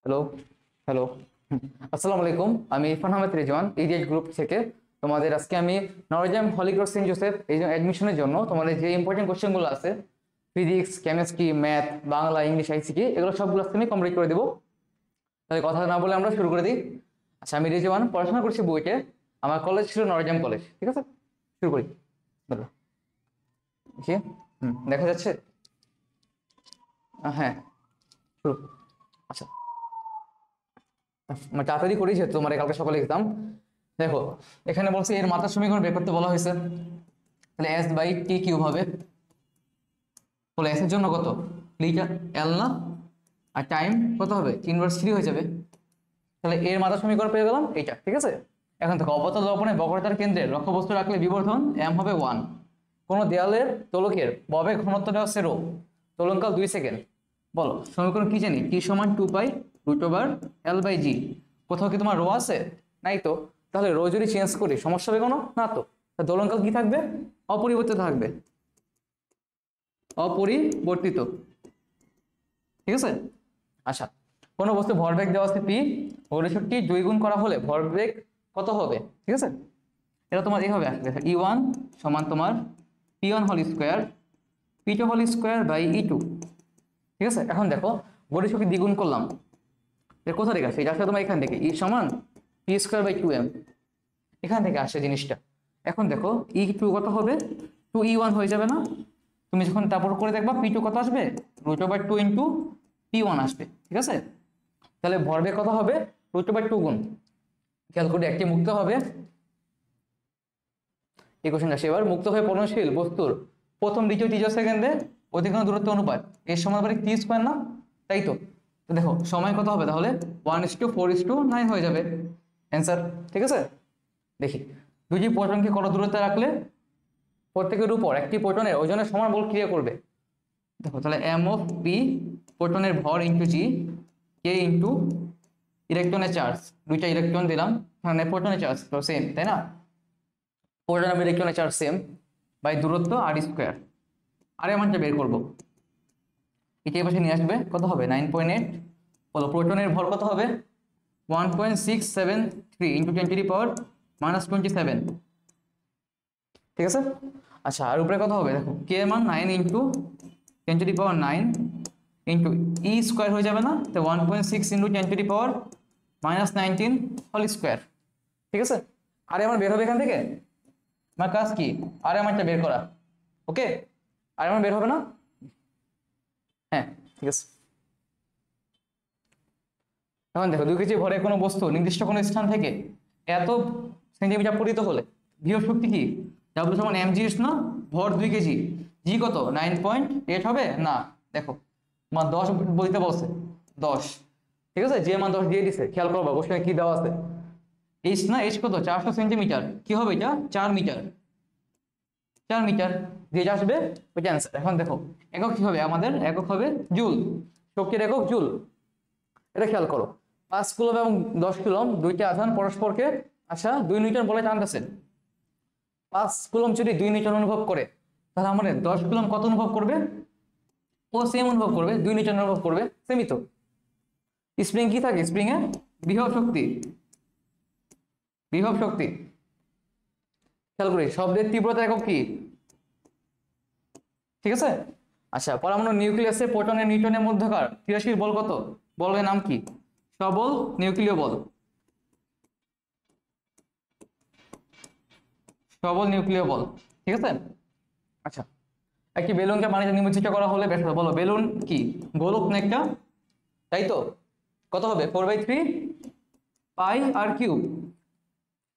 Hello hello আসসালামু আলাইকুম। আমি ইরফান আহমেদ রিজওয়ান ইডিএচ গ্রুপ থেকে তোমাদের আজকে আমি নরজাম হলি ক্রস সেন্ট জোসেফ এই অ্যাডমিশনের জন্য তোমাদের যে ইম্পর্টেন্ট কোশ্চেনগুলো আছে physics, chemistry, math, Bangla, English, ICT এগুলো সবগুলো আজকে আমি কমপ্লিট করে দেবো। তাহলে কথা না বলে আমরা শুরু করে দিই। আচ্ছা, আমি রিজওয়ান পড়াশোনা করছি বুয়েটে। আমার কলেজ ছিল নরজাম কলেজ। ঠিক আছে, শুরু করি। বলো দেখি। দেখা যাচ্ছে? হ্যাঁ, শুরু। আচ্ছা, মানে তাড়াতাড়ি করি যেহেতু তোমার কালকে সকালে এক্সাম। দেখো, এখানে বলছে এর মাত্রা সমীকরণ বের করতে বলা হয়েছে। তাহলে এস বাই টি কিউব হবে। বলে এস এর জন্য কত লিটার এল না, আর টাইম কত হবে 3/3 হয়ে যাবে। তাহলে এর মাত্রা সমীকরণ পেয়ে গেলাম এইটা। ঠিক আছে, এখন দেখো অবতল দর্পণে বক্রতার কেন্দ্রে লক্ষ্যবস্তু রাখলে বিবর্ধন এম হবে 1। কোনো দেয়ালের তোলকের ববের ঘনত্ব দেওয়া হচ্ছে রো, তোলনকাল 2 সেকেন্ড। বলো সমীকরণ কি জানি? টি সমান 2π√L/g। কোথাও কি তোমার রো আছে? নাই তো। তাহলে রো যদি চেঞ্জ করি সমস্যা হবে কোনো? না তো। দোলনকাল কি থাকবে? অপরিবর্তিত থাকবে, অপরিবর্তিত। ঠিক আছে। আচ্ছা, কোনো বস্তু ভরবেগ দেওয়া আছে পি, গতিশক্তি 2 গুণ করা হলে ভরবেগ কত হবে? ঠিক আছে, এটা তোমার এইভাবে আসবে E1 সমান তোমার P1 whole square P2 whole square by E2। ঠিক আছে, এখন দেখো গতিশক্তি দ্বিগুণ করলাম, এর কোথা থেকে আসে? এটা আসলে তোমার এখান থেকে E সমান P²/2m, এখান থেকে আসে জিনিসটা। এখন দেখো E2 কত হবে? 2E1 হয়ে যাবে না? তুমি যখন তারপর করে দেখবা P2 কত আসবে? √2 ইন্টু P1 আসবে। ঠিক আছে, তাহলে ভরবেগ কত হবে? √2 গুণ। খেয়াল করে একটি মুক্ত হবে, এই কোশ্চেনটা আসে এবার। মুক্ত হয়ে পলনশীল বস্তুর প্রথম, দ্বিতীয়, তৃতীয় সেকেন্ডে অধিকরণ দূরত্ব অনুপাত এর সমান মানে t² না? তাই তো। তো দেখো সময় কত হবে তাহলে? 1:4:9 হয়ে যাবে অ্যান্সার। ঠিক আছে, দেখি দুটি প্রোটনকে কত দূরত্বে রাখলে প্রত্যেকের উপর একটি প্রোটনের ওজনের সমান বল ক্রিয়া করবে। দেখো তাহলে এম অফ পি প্রোটনের ভর ইন্টু জি, কে ইন্টু ইলেকট্রনের চার্জ, দুইটা ইলেকট্রন দিলাম, মানে প্রোটনের চার্জ তো সেম, তাই না? প্রোটন আর ইলেকট্রনের চার্জ সেম, বাই দূরত্ব r²। আর এর মানটা বের করবো, এটা এই পাশে নিয়ে আসবে। কত হবে? 9.8। বলো প্রোটনের ভর কত হবে? 1.673 ইন্টু 10⁻⁻27। ঠিক আছে। আচ্ছা, আর উপরে কত হবে? দেখো কে এর মান 9 ইন্টু 10⁻9 ইন্টু E² হয়ে যাবে না? তো 1.6 ইন্টু 10⁻⁻19 হোল স্কোয়ার। ঠিক আছে, আর আমার বের হবে এখান থেকে। আমার কাজ কি? আর আমারটা বের করা। ওকে, আর আমার বের হবে না? হ্যাঁ, ঠিক আছে। এখন দেখো 2 কেজি ভরে কোনো বস্তু নির্দিষ্ট কোনো স্থান থেকে এত সেন্টিমিটার পতিত হলে বিভব শক্তি কি? ডাব্লিউ সমান mg না? ভর 2 কেজি, জি কত? 9.8 হবে না? দেখো মান 10 বলতে বলছে, 10। ঠিক আছে, যে মান 10 দিয়ে দিছে। খেয়াল করবা কোশ্চেনে কি দেওয়া আছে। এইচ না, এইচ কত? 400 সেন্টিমিটার। কি হবে এটা? 4 মিটার। 4 মিটার দিয়ে আসবে ওইটা অ্যান্সার। এখন দেখো একক কি হবে? আমাদের একক হবে জুল, শক্তির একক জুল। এটা খেয়াল করো, 5 কুলম এবং 10 কুলম দুইটা আধান পরস্পরকে 2 নিউটন বলে টানতেছে। 5 কুলম যদি 2 নিউটন অনুভব করে, তাহলে আমাদের 10 কুলম কত অনুভব করবে? ও সেম অনুভব করবে, 2 নিউটন অনুভব করবে। সেমই তো। স্প্রিং কি থাকে? স্প্রিং এ বিভব শক্তি, বিভব শক্তি। খেয়াল করি শব্দের তীব্রতা একক কি? ঠিক আছে। আচ্ছা, পরমাণু নিউক্লিয়াসে প্রোটনের নিউটনের মধ্যকার ক্রিয়াশীল বল কত? বলের নাম কি? সবল নিউক্লিয় বল, সবল নিউক্লিয় বল। ঠিক আছে। আচ্ছা, একটি বেলুনকে পানিতে নিমজ্জিত করা হলে ব্যাসার্ধ, বলো বেলুন কি গোলক না একটা? তাই তো। কত হবে? 4/3 পাই আর কিউব।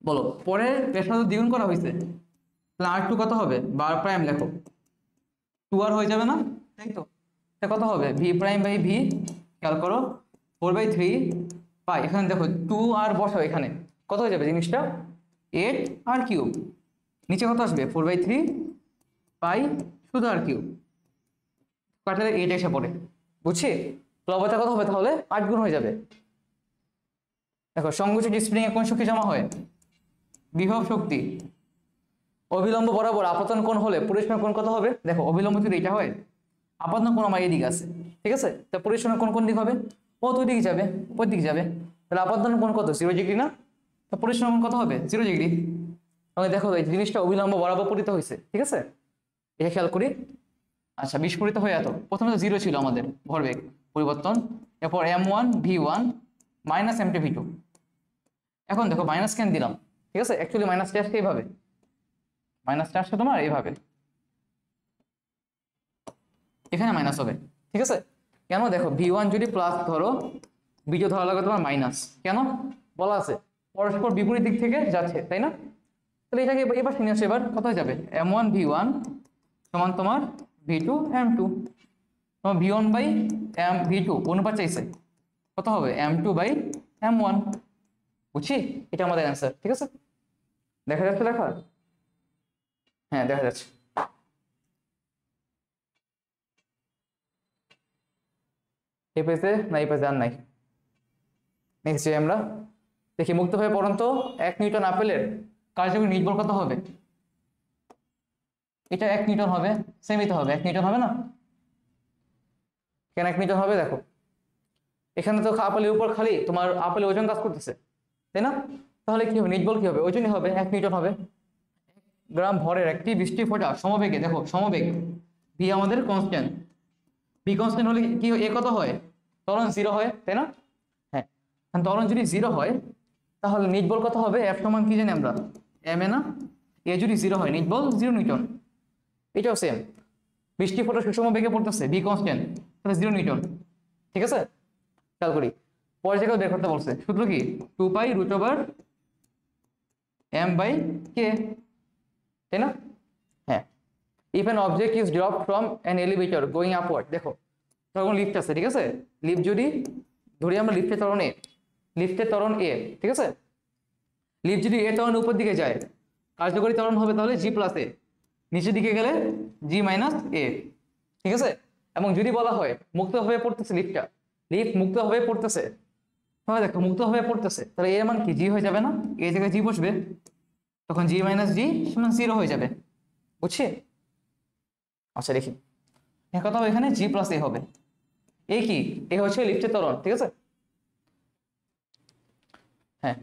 বলো পরে ব্যাসার্ধ দ্বিগুণ করা হয়েছে, তাহলে R2 কত হবে? বার প্রাইম লেখো, 2r হয়ে যাবে না? তাই তো। কত হবে? v'/v। খেয়াল করো 4/3 পাই, এখানে দেখো 2r বসাও, এখানে কত হয়ে যাবে জিনিসটা? 8r3। নিচে কত আসবে? 4/3 পাই শুধু r3 কাটালে 8 এসে পড়ে। বুঝছি? প্লবতা কত হবে তাহলে? 8 গুণ হয়ে যাবে। দেখো সংকুচিত স্প্রিং এ কোন শক্তি জমা হয়? বিভব শক্তি। অবিলম্ব বরাবর আপতন কোণ হলে পরিসীমার কোণ কত হবে? দেখো অবিলম্ব যদি এটা হয়, আপতন কোণ আমার এদিকে আছে। ঠিক আছে, তা পরিসীমার কোণ কোন দিক হবে? ও তো ওইদিকে যাবে, ওই দিকে যাবে, তাহলে আপাতন কোণ কত 0 ডিগ্রি না, তো পরিসীমা কোণ কত হবে 0 ডিগ্রি। তাহলে দেখো এই জিনিসটা অবিলম্ব বরাবর পরিত হয়েছে, ঠিক আছে, এটা খেয়াল করি। আচ্ছা বিস্ফোরিত হয়ে এত, প্রথমে তো 0 ছিল আমাদের ভরবেগ পরিবর্তন, এরপর m1 v1 minus m2 v2। এখন দেখো মাইনাস কেন দিলাম, ঠিক আছে, অ্যাকচুয়ালি মাইনাসটা আসছে এইভাবে, মাইনাসটা আসছে তোমার এইভাবে, এখানে মাইনাস হবে, ঠিক আছে। কেন দেখো v1 যদি প্লাস ধরো, v2 ধরা লাগবে তোমার মাইনাস, কেন বলা আছে পরস্পর বিপরীত দিক থেকে যাচ্ছে, তাই না। তাহলে এটাকে এবার নিয়ে আসো, এবার কত হয়ে যাবে m1 v1 সমান তোমার v2 m2, তোমার v1 বাই v2 অনুপাত চাইছে, কত হবে m2 বাই m1, বুঝছি, এটা আমাদের অ্যান্সার, ঠিক আছে। দেখা যাচ্ছে লেখা, হ্যাঁ দেখা যাচ্ছে। এই পেজে না, এই পেজে আর নাই। নেক্সট যে আমরা দেখি মুক্তভাবে পড়ন্ত 1 নিউটন আপেলের কার্যকরী নির্ভর কত হবে, এটা 1 নিউটন হবে, সেমই তো হবে 1 নিউটন হবে না, কেন 1 নিউটন হবে দেখো, এখানে তো আপেলের উপর খালি তোমার আপেলের ওজন কাজ করতেছে, তাই না, তাহলে কি হবে নির্বল কি হবে, ওজনই হবে 1 নিউটন হবে। গ্রাম ভরের একটি বৃষ্টি ফোঁটা সমবেগে, দেখো সমবেগ ভি আমাদের কনস্ট্যান্ট, ভি কনস্ট্যান্ট হলে কি এ কত হয়, ত্বরণ 0 হয়, তাই না, হ্যাঁ ত্বরণ যদি 0 হয় তাহলে নির্বল কত হবে, এফ সমান কি জানি আমরা এম এ না, এ যদি 0 হয় নির্বল 0 নিউটন, এটাও সেম, বৃষ্টি ফোঁটা সুষম বেগে পড়তেছে ভি কনস্ট্যান্ট, তাহলে 0 নিউটন, ঠিক আছে। খেয়াল করি পরের জায়গায় বের করতে বলছে, সূত্র কি 2 পাই রুট ওভার m বাই কে, তাই না, হ্যাঁ। If an object is drop from an elevator going upward, দেখো তখন লিফট আছে, ঠিক আছে, লিফট যদি ধরি আমরা লিফটের ত্বরণ এ, লিফটের ত্বরণ এ, ঠিক আছে, লিফট যদি এ ত্বরণের উপর দিকে যায় কার্যকরী ত্বরণ হবে তাহলে জি প্লাস এ, নিচের দিকে গেলে জি মাইনাস এ, ঠিক আছে। এবং যদি বলা হয় মুক্তভাবে পড়তেছে লিফটটা, লিফট মুক্তভাবে পড়তেছে, তাহলে দেখো মুক্তভাবে পড়তেছে, তাহলে এর মান কি জি হয়ে যাবে না, এই জায়গায় জি বসবে, তখন জি মাইনাস জি সমান 0 হয়ে যাবে, বুঝছি। আচ্ছা দেখি কথা হবে এখানে জি প্লাস এ হবে, এ কি এ হচ্ছে লিফটের ত্বরণ, ঠিক আছে, হ্যাঁ।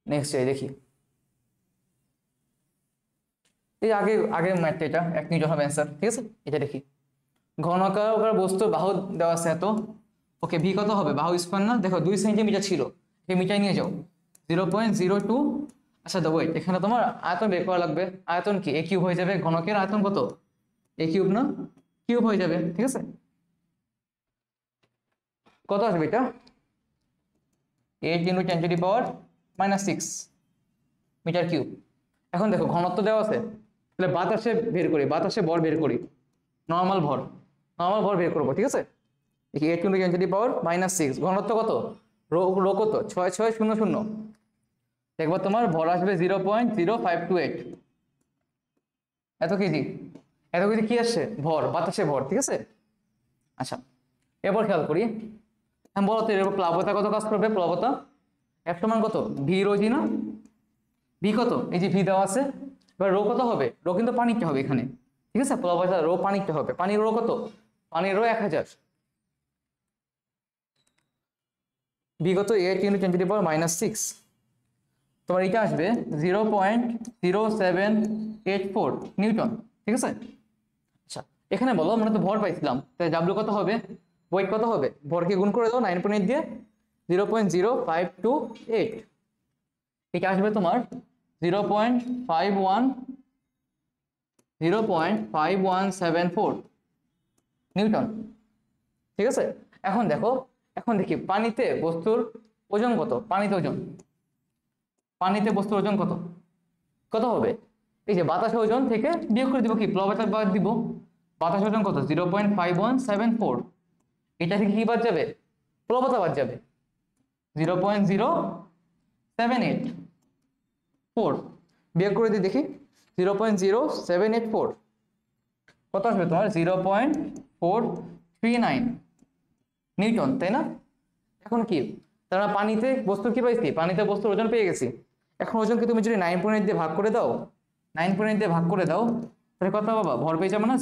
নেক্সট দেখি এই আগে আগের ম্যাথটা, এটা 1 নিউটন হবে অ্যান্সার, ঠিক আছে। এটা দেখি ঘনকাকার বস্তুর বাহু দেওয়া আছে এত, ওকে ভি কত হবে, বাহু স্কয়ার না, দেখো 2 সেন্টিমিটার ছিল, এই মিটার নিয়ে যাও 0.02, আচ্ছা দেখো এখানে তোমার আয়তন বের করা লাগবে, আয়তন কি এ কিউব হয়ে যাবে, ঘনকের আয়তন কত এ কিউব না, কিউব হয়ে যাবে, ঠিক আছে। কত আসবে এটা 8 × 10⁻⁻6 মিটার কিউব। এখন দেখো ঘনত্ব দেওয়া আছে, তাহলে বাতাসে বের করি, বাতাসে ভর বের করি, নর্মাল ভর, নর্মাল ভর বের করবো, ঠিক আছে। দেখি 8 × 10⁻⁻6 ঘনত্ব কত, রো কত 6600, দেখবো তোমার ভর আসবে 0.0528, এত কেজি, এত কেজি কি আসছে ভর, বাতাসে ভর, ঠিক আছে। আচ্ছা এরপর খেয়াল করি, হ্যাঁ বলো তো এরপর প্লাবতা কত কাজ করবে, প্লাবতা এফ সমান কত ভি রো জি না, ভি কত এই যে ভি দেওয়া আছে, এবার রো কত হবে, রো কিন্তু পানিটা হবে এখানে, ঠিক আছে, প্লাবতা রো পানিটা হবে, পানির রো কত, পানির রো 1000, ভি কত 8 × 10⁻⁻6, তোমার এটা আসবে 0.0784 নিউটন, ঠিক আছে। আচ্ছা এখানে বলো আমরা তো ভর পাইছিলাম, তাই ডাব্লিউ কত হবে, ওয়েট কত হবে, ভরকে গুণ করে দাও 9.8 দিয়ে 0.0528, এটা আসবে তোমার 0.5174 নিউটন, ঠিক আছে। এখন দেখো, এখন দেখি পানিতে বস্তুর ওজন কত, পানিতে ওজন, পানিতে বস্তুর ওজন কত, কত হবে, এই যে বাতাসের ওজন থেকে বিয়োগ করে দিব কি প্লাবতা বাদ দিব, বাতাসের ওজন কত 0.5174, এটা থেকে কি বাদ যাবে, প্লাবতা বাদ যাবে 0.0784, বিয়োগ করে দিই দেখি 0.0784 কত আসবে তোমার 0.439 নিউটন, তাই না। এখন কি তারা পানিতে বস্তু কি পাইছি, পানিতে বস্তুর ওজন পেয়ে গেছি, এখন ওজনকে তুমি যদি 9.8 দিয়ে ভাগ করে দাও, 9.8 দিয়ে ভাগ করে দাও, তাহলে কত পাবা, ভর পেয়ে যাবে না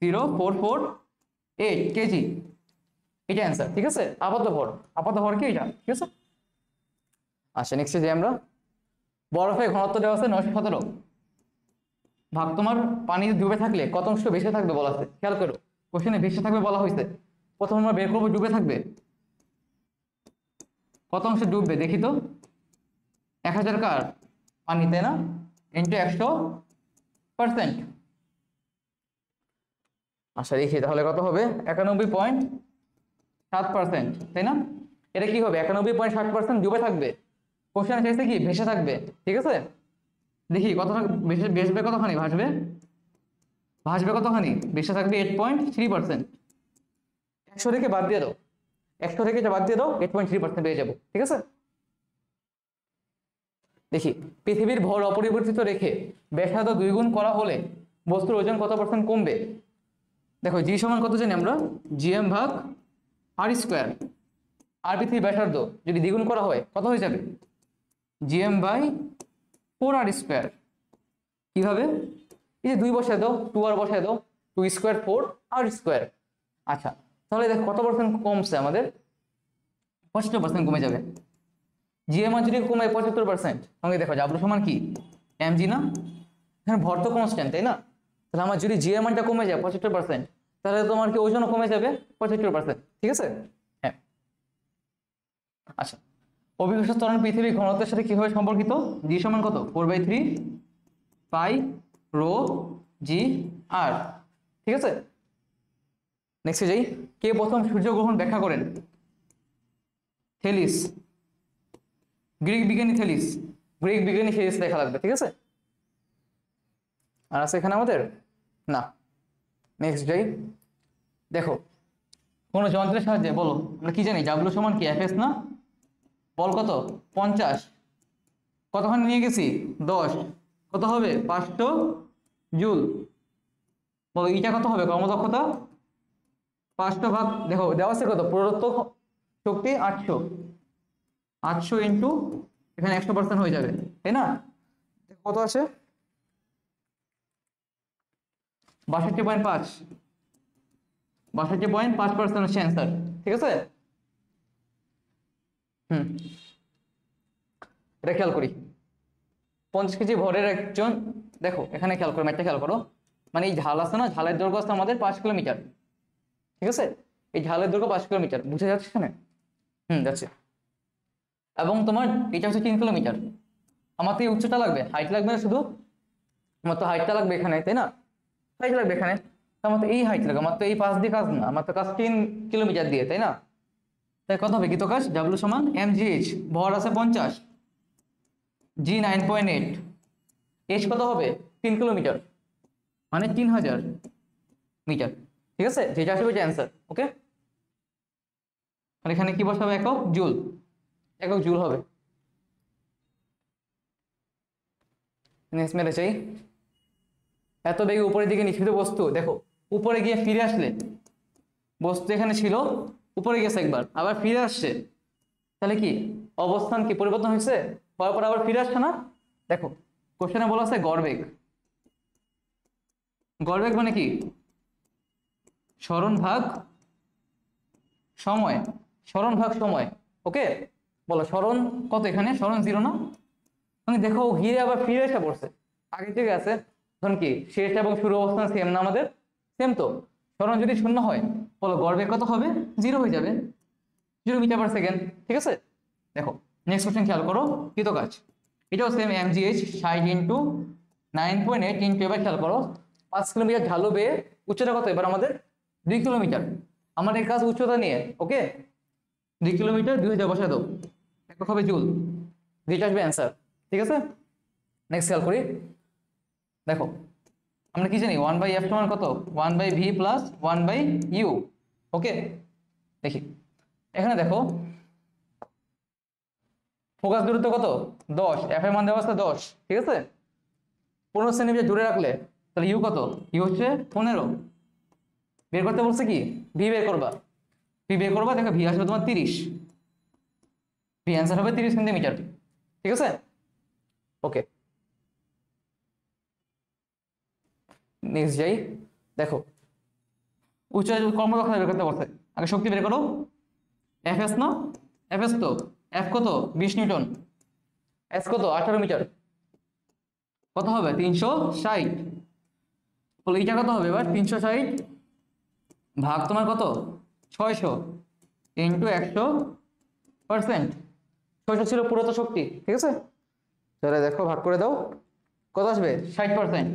0.0448 কেজি, এটা অ্যান্সার। ঠিক আছে, আপাতত ভর কি এটা, ঠিক আছে। আচ্ছা নেক্সটে যাই আমরা। বরফের ঘনত্ব দেওয়া আছে 917 ভাগ তোমার পানি ডুবে থাকলে কত অংশ ভেসে থাকবে বলা আছে। খেয়াল করো, কোশ্চেনে ভেসে থাকবে বলা হয়েছে। প্রথম আমরা বের করবো ডুবে থাকবে, কত অংশ ডুববে দেখি তো। 1000 কার পানিতে না, ইন্টু 100%। আচ্ছা দেখি তাহলে কত হবে, 91.7%, তাই না। এটা কি হবে, 91.7% ডুবে থাকবে। কোশ্চেন চাইছে কি ভেসে থাকবে, ঠিক আছে। দেখি কত ভেসবে কতখানি, ভাসবে কতখানি, ভেসে থাকবে 8.3%। 100 রেখে বাদ দিয়ে দাও, 100 রেখে বাদ দিয়ে দাও, 8.3% পেয়ে যাবো, ঠিক আছে। দেখি পৃথিবীর ভর অপরিবর্তিত রেখে ব্যাসার্ধ 2 গুণ করা হলে বস্তুর ওজন কত % কমবে। দেখো জি সমান কত জানি আমরা, জিএম ভাগ আর স্কোয়ার। আর পৃথিবীর ব্যাসার্ধ যদি দ্বিগুণ করা হয় কত হয়ে যাবে, জিএম বাই 4r²। কিভাবে, এই যে 2 বসায় দাও, 2r বসায় দাও, 2 স্কোয়ার 4r²। আচ্ছা তাহলে দেখ কত % কমছে আমাদের, 75% কমে যাবে। জিএম আর যদি কমে 75%, সঙ্গে দেখো ডাব্লু সমান কি mg না, এখানে ভর তো কনস্ট্যান্ট, তাই না। তাহলে আমার যদি জিএম মানটা কমে যায় 75%, তাহলে তোমার কি ওজনও কমে যাবে 75%, ঠিক আছে। হ্যাঁ আচ্ছা, অভিকর্ষ ত্বরণ পৃথিবীর ঘনত্বের সাথে কিভাবে সম্পর্কিত। জি সমান কত, 4/3 পাই রো জি আর, ঠিক আছে। নেক্সটে যাই, কে প্রথম সূর্যগ্রহণ ব্যাখ্যা করেন। থেলিস, গ্রিক বিজ্ঞানী থেলিস, দেখা লাগবে, ঠিক আছে। আর আছে এখানে আমাদের না। নেক্সট যাই, দেখো কোন যন্ত্রের সাহায্যে, বলো আমরা কি জানি, ডাব্লু সমান কি এফএস না, বল কত 50, কতখানি নিয়ে গেছি 10, কত হবে 500 জুল। বলো এটা কত হবে, কর্মদক্ষতা 500 ভাগ, দেখো দেওয়া আছে কত, প্রদত্ত শক্তি 800 ইন্টু এখানে 100% হয়ে যাবে, তাই না। কত আছে 62.5% হচ্ছে অ্যান্সার, ঠিক আছে। এটা খেয়াল করি, 50 কেজি ভরের একজন, দেখো এখানে খেয়াল করো, ম্যাথটা খেয়াল করো, মানে এই ঝাল আছে না, ঝালের দৈর্ঘ্য আছে আমাদের 5 কিলোমিটার, ঠিক আছে। এই ঝালের দৈর্ঘ্য 5 কিলোমিটার, বুঝে যাচ্ছে এখানে, যাচ্ছে। এবং তোমার এটা হচ্ছে 3 কিলোমিটার। আমার তো এই উচ্চতা লাগবে, হাইট লাগবে না শুধু, আমার তো হাইটটা লাগবে এখানে, তাই না, হাইট লাগবে এখানে। আমার তো এই হাইট লাগবে, আমার তো এই 5 দিয়ে কাজ না, আমার তো কাজ 3 কিলোমিটার দিয়ে, তাই না। তাই কত হবে কৃত কাজ, ডাব্লু সমান mgh, ভর আছে 50, জি 9.8, এইচ কত হবে 3 কিলোমিটার, মানে 3000 মিটার, ঠিক আছে। যেটা আসবে যে অ্যান্সার, ওকে। আর এখানে কি বসাবে, একক জুল হবে। নেক্সট মেলে চাই, এত বেগে উপরের দিকে নিক্ষিপ্ত বস্তু, দেখো উপরে গিয়ে ফিরে আসলে, বস্তু এখানে ছিল, উপরে গেছে একবার, আবার ফিরে আসছে, তাহলে কি অবস্থান কি পরিবর্তন হয়েছে, হওয়ার পর আবার ফিরে আসছে না। দেখো কোশ্চেনে বলা আছে গড়বেগ, মানে কি সরণ ভাগ সময়, ওকে। বলো সরণ কত, এখানে সরণ 0 না, মানে দেখো ঘিরে আবার ফিরে এসে পড়ছে, আগে থেকে আছে, তখন কি শেষ এবং শুরু অবস্থান সেম না আমাদের, সেম তো। সরণ যদি 0 হয়, বলো গড়বেগ কত হবে, 0 হয়ে যাবে, 0 মিটার/সেকেন্ড, ঠিক আছে। দেখো নেক্সট কোশ্চেন খেয়াল করো, কৃত কাজ, এটাও সেম mgh 60 ইন্টু 9.8 ইন্টু, এবার খেয়াল করো 5 কিলোমিটার ঢালু বেয়ে উচ্চতা কত এবার আমাদের 2 কিলোমিটার, আমাদের কাজ উচ্চতা নিয়ে, ওকে। 2 কিলোমিটার 2000 বসায় দাও, একক হবে জুল, যেটা আসবে অ্যান্সার, ঠিক আছে। নেক্সট খেয়াল করি, দেখো আমরা কি জানি 1/f সমান কত, 1/v প্লাস 1/u, ওকে। দেখি এখানে দেখো ফোকাস দূরত্ব কত 10, এফ এর মান দেওয়া আছে 10, ঠিক আছে। 15 সেন্টিমিটার দূরে রাখলে তাহলে ইউ কত, ইউ হচ্ছে 15, বের করতে বলছে কি ভি বের করবা, দেখো ভি আসবে তোমার 30, ভি অ্যান্সার হবে 30 সেন্টিমিটার, ঠিক আছে, ওকে। নেক্সট যাই, দেখো উচ্চ কর্মদক্ষতা বের করতে বলছে, আগে শক্তি বের করো। এফএস না, এফএস তো এফ কত 20 নিউটন, এস কত 18 মিটার, কত হবে 360। বলে এইটা কত হবে এবার 360 ভাগ তোমার কত 600 ইন্টু 100%। 600 ছিল পুরোটা শক্তি, ঠিক আছে। তাহলে দেখো ভাগ করে দাও, কত আসবে 60%,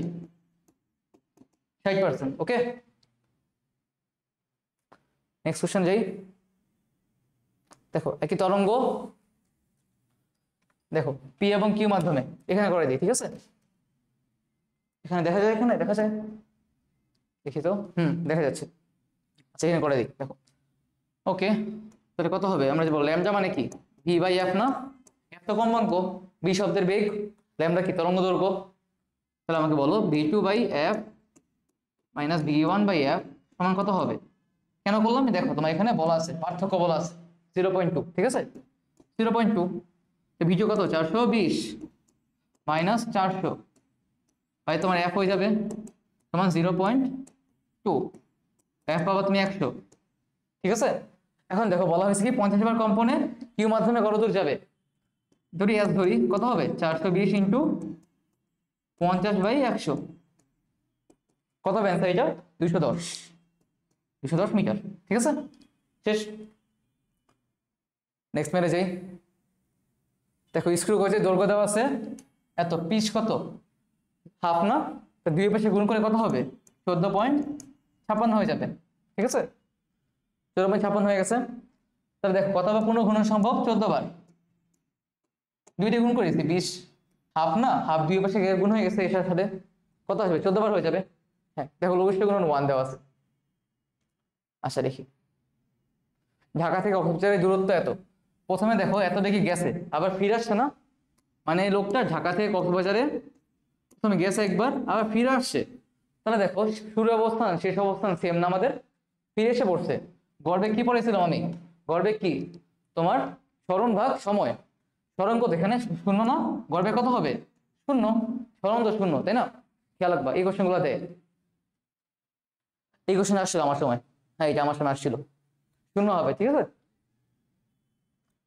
60%। ওকে, নেক্সট কোশ্চেন যাই। দেখো একই তরঙ্গ, দেখো পি এবং কিউ মাধ্যমে এখানে করে দিই, ঠিক আছে। এখানে দেখা যায়, এখানে দেখা যায়, দেখি তো, দেখা যাচ্ছে। আচ্ছা এখানে করে দিই, দেখো। ওকে, তাহলে কত হবে, আমরা যে বললাম ল্যামডা মানে কি ভি বাই এফ না, এফ তো কম্পাঙ্ক, বি শব্দের বেগ, ল্যামডা কি তরঙ্গ দৈর্ঘ্য। তাহলে আমাকে বলো V two by F minus V one by F সমান কত হবে। কেন করলাম দেখো, তোমার এখানে বলা আছে, পার্থক্য বলা আছে 0.2, ঠিক আছে। 0.2 ভি টু কত 420 মাইনাস 400 ভাই তোমার এফ হয়ে যাবে সমান 0.2, এফ পাবা তুমি 100, ঠিক আছে। এখন দেখো বলা হয়েছে কি 50 বার কম্পনে কিউ মাধ্যমে কত দূর যাবে, ধরি এস ধরি, কত হবে 420 ইন্টু 50 বাই 100, কত হবে অ্যান্সার এটা 210 মিটার, ঠিক আছে। শেষ, নেক্সট মেরে যাই। দেখো স্ক্রু গজের দৈর্ঘ্য দেওয়া আছে এত, পিচ কত হাফ না, তো দুই পাশে গুণ করে কত হবে 14.56 হয়ে যাবে, ঠিক আছে। 14.56 হয়ে গেছে। তাহলে দেখো কত বার পুনর্গুণন সম্ভব 14 বার, দুইটা গুণ করেছি 20, হাফ না, হাফ দুই পাশে গুণ হয়ে গেছে, এর সাথে কত আসবে 14 বার হয়ে যাবে। হ্যাঁ দেখো লঘিষ্ঠ গুণন 1 দেওয়া আছে। আচ্ছা দেখি, ঢাকা থেকে কক্সবাজারের দূরত্ব এত, প্রথমে দেখো এত দেখি গেছে, আবার ফিরে আসছে না, মানে এই লোকটা ঢাকা থেকে কক্সবাজারে প্রথমে গেছে একবার, আবার ফিরে আসছে। তাহলে দেখো শুরু অবস্থান শেষ অবস্থান সেম না আমাদের, ফিরে এসে পড়ছে। গড়বেগ কি পড়েছিলাম আমি, গড়বেগ কি তোমার সরণ ভাগ সময়, সরণ কত এখানে শূন্য না, গড়বেগ কত হবে শূন্য, সরণ তো শূন্য, তাই না। খেয়াল রাখবা এই কোশ্চেন গুলোতে, এই কোশ্চেন আসছিল আমার সময়, হ্যাঁ এটা আমার সময় আসছিল, শূন্য হবে, ঠিক আছে।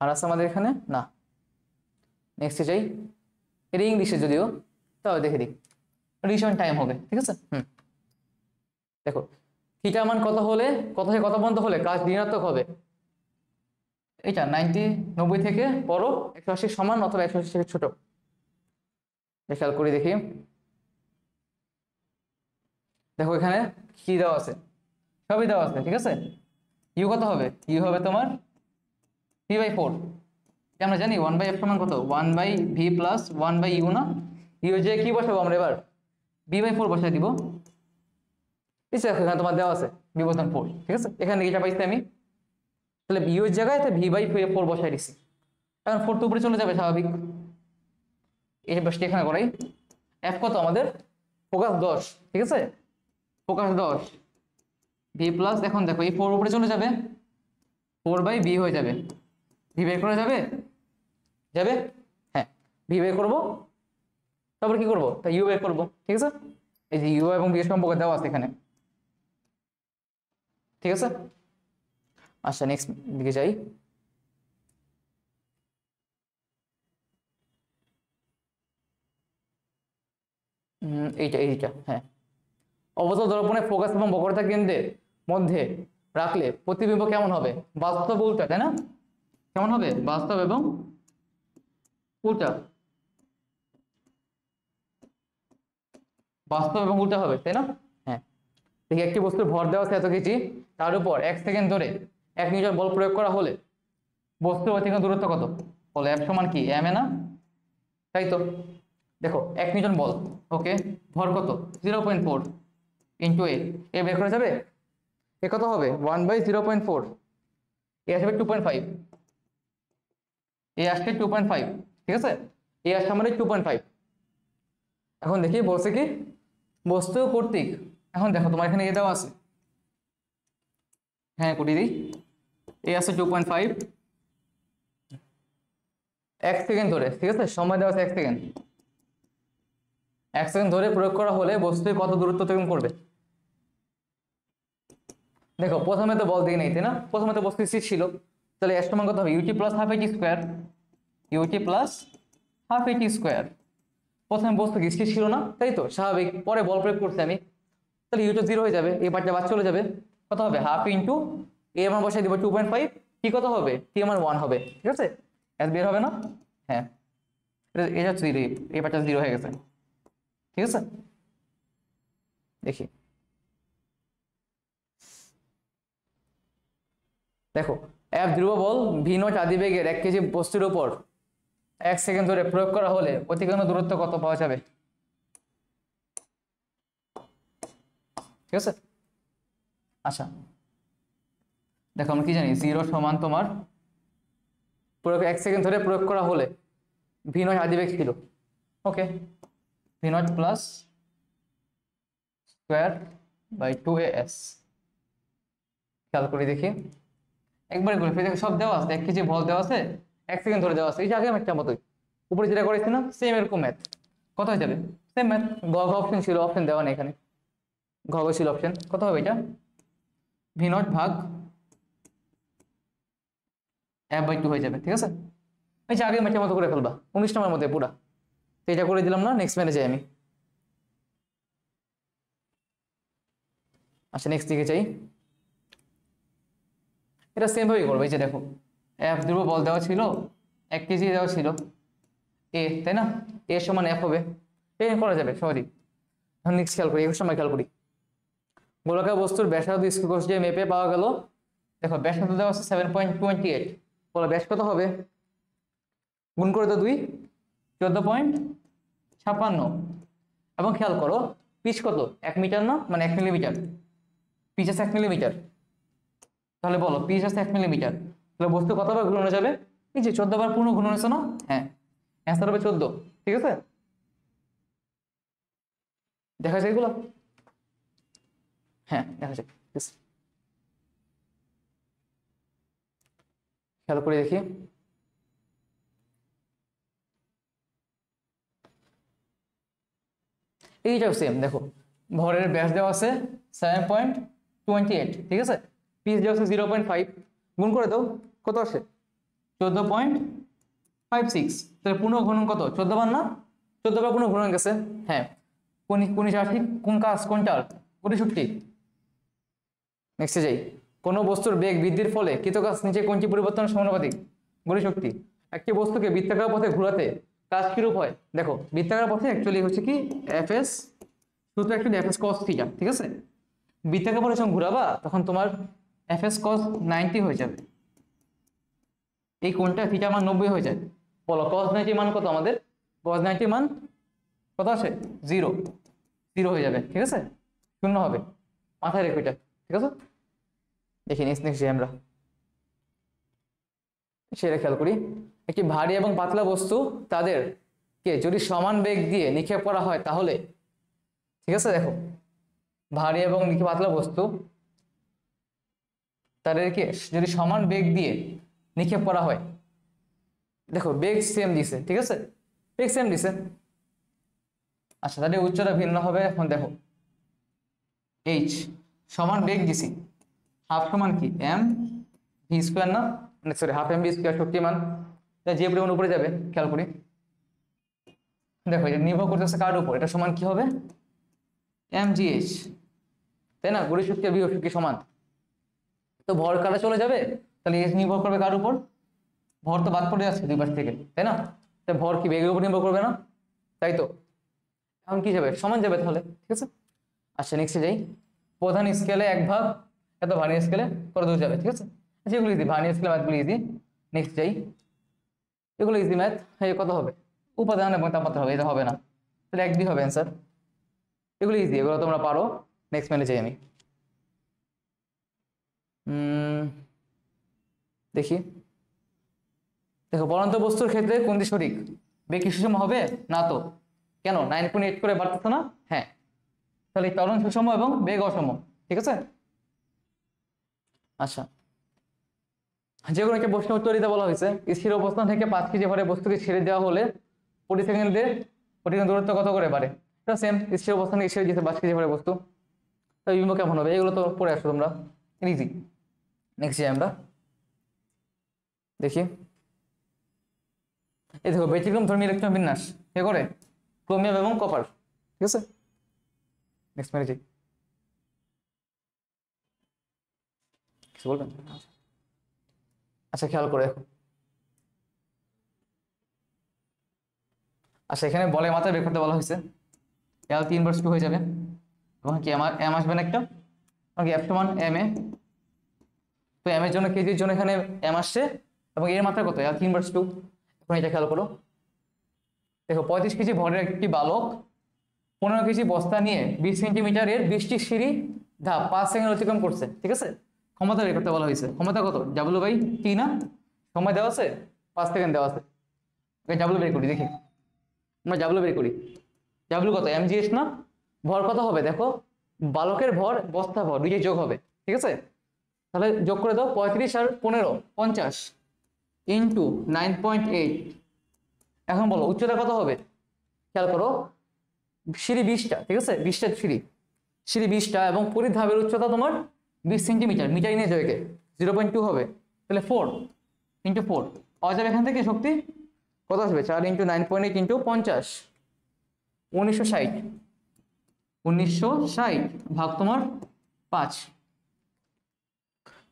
আর আছে আমাদের এখানে না। নেক্সটে যাই, এটা ইংলিশে যদিও, তাও দেখে দিই, রিশন টাইম হবে, ঠিক আছে। দেখো থিটা মান কত হলে, কত থেকে কত পর্যন্ত হলে কাজ ঋণাত্মক হবে, এটা 90 থেকে বড়, 180 সমান অথবা 180 থেকে ছোট। খেয়াল করে দেখি, দেখো এখানে কি দেওয়া আছে, সবই দেওয়া আছে, ঠিক আছে। ইউ কত হবে, ইউ হবে তোমার 3/4, আমরা জানি 1/f সমান কত 1/v প্লাস 1/u না, ইউ যে কি বসাবো আমরা এবার v/4 বসাই দিব। এখানে তোমার দেওয়া আছে v/4, ঠিক আছে। এখানে এটা পাইছি আমি, তাহলে ইউ এর জায়গায় v/4 বসাই দিছি। এখন 4 তো উপরে চলে যাবে স্বাভাবিক, এই বসে এখানে করাই। এফ কত আমাদের ফোকাস 10, ঠিক আছে, ফোকাস 10 v প্লাস, এখন দেখো এই 4 উপরে চলে যাবে, 4/v হয়ে যাবে, v বের করা যাবে, যাবে, হ্যাঁ v বের করবো, তারপর কি করবো তা ইউ বের করবো, ঠিক আছে। এই যে ইউ এবং ভি এর সম্পর্ক দেওয়া আছে এখানে, ঠিক আছে। আচ্ছা নেক্সট দিকে যাই। এইটা হ্যাঁ, অবতল দর্পণে ফোকাস এবং বক্রতা কেন্দ্রের মধ্যে রাখলে প্রতিবিম্ব কেমন হবে, বাস্তব উল্টা, তাই না। কেমন হবে বাস্তব এবং উল্টা, বাস্তব এবং উল্টা হবে, তাই না। হ্যাঁ দেখি, একটি বস্তুর ভর দেওয়া আছে এত কেজি, তার উপর 1 সেকেন্ড ধরে 1 নিউটন বল প্রয়োগ করা হলে বস্তুর অতিক্রান্ত দূরত্ব কত, বলে এফ সমান কি এম এ না, তাই তো। দেখো 1 নিউটন বল, ওকে, ভর কত 0.4 ইন্টু এ বের করা যাবে, এ কত হবে 1/0.4, এ আসবে 2.5, এ আসছে 2.5, ঠিক আছে, এ আসছে আমাদের 2.5। এখন দেখি বলছে কি বস্তু কর্তৃক, এখন দেখো তোমার এখানে এ দেওয়া আছে, হ্যাঁ কুটি দিই, এ আছে 2.5, 1 সেকেন্ড ধরে, ঠিক আছে, সময় দেওয়া আছে 1 সেকেন্ড, 1 সেকেন্ড ধরে প্রয়োগ করা হলে বস্তু কত দূরত্ব অতিক্রম করবে। দেখো প্রথমে তো বল দিয়ে নেই, তাই না? প্রথমে তো বস্তু স্থির ছিল, তাহলে এর সমান কত হবে? ইউটি প্লাস হাফ এটি স্কোয়ার, ইউটি প্লাস হাফ এটি স্কোয়ার। প্রথমে বস্তু কি স্থির ছিল না, তাই তো? স্বাভাবিক। পরে বল প্রয়োগ করছি আমি, তাহলে ইউটা 0 হয়ে যাবে, এই পার্টটা বাদ চলে যাবে। কত হবে? হাফ ইন্টু এ আমার বসাই দিব 2.5, কি কত হবে? টি আমার 1 হবে, ঠিক আছে? এস বের হবে না? হ্যাঁ, এটা 0, এই পার্টটা 0 হয়ে গেছে, ঠিক আছে? দেখি, দেখো এফ ধ্রুব বল ভি নট আদিবেগের 1 কেজি বস্তুর উপর 1 সেকেন্ড ধরে প্রয়োগ করা হলে অতিক্রান্ত দূরত্ব কত পাওয়া যাবে? ঠিক আছে, আচ্ছা দেখো আমরা কি জানি, 0 সমান তোমার প্রয়োগ 1 সেকেন্ড ধরে প্রয়োগ করা হলে ভি নট আদিবেগ ছিল, okay, V not plus square by 2as। খেয়াল করে দেখি, একবারে করে ফেলে সব দেওয়া আছে, 1 কেজি বল দেওয়া আছে, 1 সেকেন্ড ধরে দেওয়া আছে, এই যে আগে একটা মতোই উপরে যেটা করেছি না, সেম এরকম ম্যাথ। কত হয়ে যাবে? সেম ম্যাথ, গ অপশন ছিল, অপশন দেওয়া নেই এখানে, ঘ ছিল অপশন। কত হবে এটা? ভি নট ভাগ f/2 হয়ে যাবে, ঠিক আছে? এই যে আগে ম্যাথের মতো করে ফেলবা, 19 নম্বরের মধ্যে পুরা। তো এটা করে দিলাম না, নেক্সট ম্যাথে যাই আমি। আচ্ছা নেক্সট দিকে যাই, এটা সেম ভাবেই করবো। এই যে দেখো এফ ধ্রুব বল দেওয়া ছিল, 1 কেজি দেওয়া ছিল এ, তাই না? এ সমান এফ হবে, এই করা যাবে সহজেই। নেক্সট খেয়াল করি, সময় খেয়াল করি, গোলাকার বস্তুর ব্যাসার্ধ স্কোয়ার দিয়ে মেপে পাওয়া গেল। দেখো ব্যাসার্ধ দেওয়া আছে 7.28, বলো ব্যাস কত হবে? গুণ করে দাও 2, 14.56। এবং খেয়াল করো পিচ কত? 1 মিটার না, মানে 1 মিলিমিটার, পিচ আছে 1 মিলিমিটার। তাহলে বলো পিচ আছে 1 মিলিমিটার, তাহলে বস্তু কতবার ঘুরানো যাবে? এই যে 14 বার পূর্ণ ঘুরানো আছে না? হ্যাঁ, অ্যান্সার হবে 14, ঠিক আছে? দেখা যায় এগুলো? হ্যাঁ দেখা যায়, খেয়াল করে দেখি, এইটাও সেম। দেখো ভরের ব্যাস দেওয়া আছে 7.28, ঠিক আছে? পিচ দেওয়া আছে 0.5, গুণ করে দাও, কত আসে? 14.56। তাহলে পূর্ণ ঘূর্ণন কত? 14 বার না? 14 বার পূর্ণ ঘূর্ণন গেছে, হ্যাঁ। কোন ঠিক কোন কাজ কোনটার? 65। নেক্সটে যাই, কোনো বস্তুর বেগ বৃদ্ধির ফলে কৃত কাজ নিচে কোনটি পরিবর্তনের সমানুপাতিক? গতি শক্তি। একটি বস্তুকে বৃত্তাকার পথে ঘোরাতে কাজ কিরূপ হয়? দেখো বৃত্তাকার পথে অ্যাকচুয়ালি হচ্ছে কি এফএস, সূত্র অ্যাকচুয়ালি এফএস কস থিটা, ঠিক আছে? বৃত্তাকার পথে যখন ঘোরাবা তখন তোমার এফএস কস 90 হয়ে যাবে, এই কোণটা থিটা মান 90 হয়ে যায়। বলো কস 90 মান কত আমাদের? কস 90 মান কত আসে? 0, 0 হয়ে যাবে, ঠিক আছে? শূন্য হবে, মাথায় রেখো এটা, ঠিক আছে? দেখি নেক্সট যাই আমরা, সেটা খেয়াল করি। একটি ভারী এবং পাতলা বস্তু তাদেরকে যদি সমান বেগ দিয়ে নিক্ষেপ করা হয় তাহলে, ঠিক আছে? দেখো ভারী এবং পাতলা বস্তু তাদেরকে যদি সমান বেগ দিয়ে নিক্ষেপ করা হয়, দেখো বেগ সেম দিছে, ঠিক আছে? বেগ সেম দিছে, আচ্ছা তাদের উচ্চতা ভিন্ন হবে। এখন দেখো এইচ সমান বেগ দিছি, হাফ সমান কি এম ভি স্কোয়ার না, মানে sorry half M V square শক্তিমান, যে পরিমাণ উপরে যাবে খেয়াল করি। দেখো এটা নির্ভর করতেছে কার উপর? এটা সমান কি হবে? এম জি এইচ, তাই না? গড়ি শক্তি আর বিভব শক্তি সমান, তো ভর কাটা চলে যাবে, তাহলে এইচ নির্ভর করবে কার উপর? ভর তো বাদ পড়ে যাচ্ছে দুই পাশ থেকে, তাই না? তাই ভর কি বেগের উপর নির্ভর করবে না? তাই তো, এখন কি যাবে? সমান যাবে তাহলে, ঠিক আছে? আচ্ছা নেক্সটে যাই, প্রধান স্কেলে 1/, এত ভারী স্কেলে কত দূর যাবে, ঠিক আছে? যেগুলো ইজি, ভারী স্কেলে ম্যাথগুলো ইজি। নেক্সট যাই, এগুলো ইজি ম্যাথ। হ্যাঁ কত হবে? উপাদান এবং তাপমাত্রা হবে, এটা হবে না, তাহলে 1B হবে অ্যান্সার। এগুলো ইজি, এগুলো তোমরা পারো। নেক্সট ম্যাথে যাই আমি, দেখি। দেখো পরন্ত বস্তুর ক্ষেত্রে কোনটি সঠিক? বেগ কি সুষম হবে? না তো, কেন? 9.8 করে বাড়তেছে না? হ্যাঁ, তাহলে ত্বরণ সুষম এবং বেগ অসম, ঠিক আছে? আচ্ছা, যে কোনো একটা প্রশ্ন উত্তর দিতে বলা হয়েছে, স্থির অবস্থান থেকে 5 কেজি ভরে বস্তুকে ছেড়ে দেওয়া হলে প্রতি সেকেন্ডে প্রতিদিন দূরত্ব কত করে বাড়ে? এটা সেম, স্থির অবস্থান থেকে ছেড়ে দিতে 5 কেজি ভরে বস্তু, তো বিম্ব কেমন হবে? এগুলো তো পড়ে আসো তোমরা। ইজি। নেক্সট যাই আমরা, দেখি এই দেখো ব্যতিক্রম ধর্মী ইলেকট্রন বিন্যাস কে করে, ক্রোমিয়াম এবং কপার, ঠিক আছে। নেক্সট মেরে যাই, কিছু বলবেন? আচ্ছা খেয়াল করে দেখো, আচ্ছা এখানে বলে মাত্রা বের করতে বলা হয়েছে, L3 ইনভার্স 2 হয়ে যাবে এবং কি আমার এম আসবে না একটা, কি F সমান এম এ, তো এম এর জন্য কেজির জন্য এখানে এম আসছে এবং এর মাত্রা কত, L3 ইনভার্স 2। এখন এটা খেয়াল করো, দেখো 35 কেজি ভরের একটি বালক 15 কেজি বস্তা নিয়ে 20 সেন্টিমিটারের 20টি সিঁড়ি ধাপ 5 সেকেন্ড অতিক্রম করছে, ঠিক আছে। ক্ষমতা বের করতে বলা হয়েছে, ক্ষমতা কত, W/T না, সময় দেওয়া আছে 5 সেকেন্ড দেওয়া আছে, ডাব্লু বের করি, দেখি আমরা ডাব্লু বের করি, ডাব্লু কত mgs না, ভর কত হবে দেখো, বালকের ভর বস্তা ভর দুইটাই যোগ হবে, ঠিক আছে। তাহলে যোগ করে দাও 35 আর 15 50 ইন্টু 9.8। এখন বলো উচ্চতা কত হবে, খেয়াল করো সিঁড়ি 20টা, ঠিক আছে, 20টা সিঁড়ি 20টা এবং পরিধাবের উচ্চতা তোমার 20 সেন্টিমিটার, মিটার ইনে জয়কে 0.2 হবে, তাহলে 4 ইন্টু 4 পাওয়া যাবে এখান থেকে শক্তি কত আসবে, 4 ইন্টু 9.8 ইন্টু 50, 1960 ভাগ তোমার 5,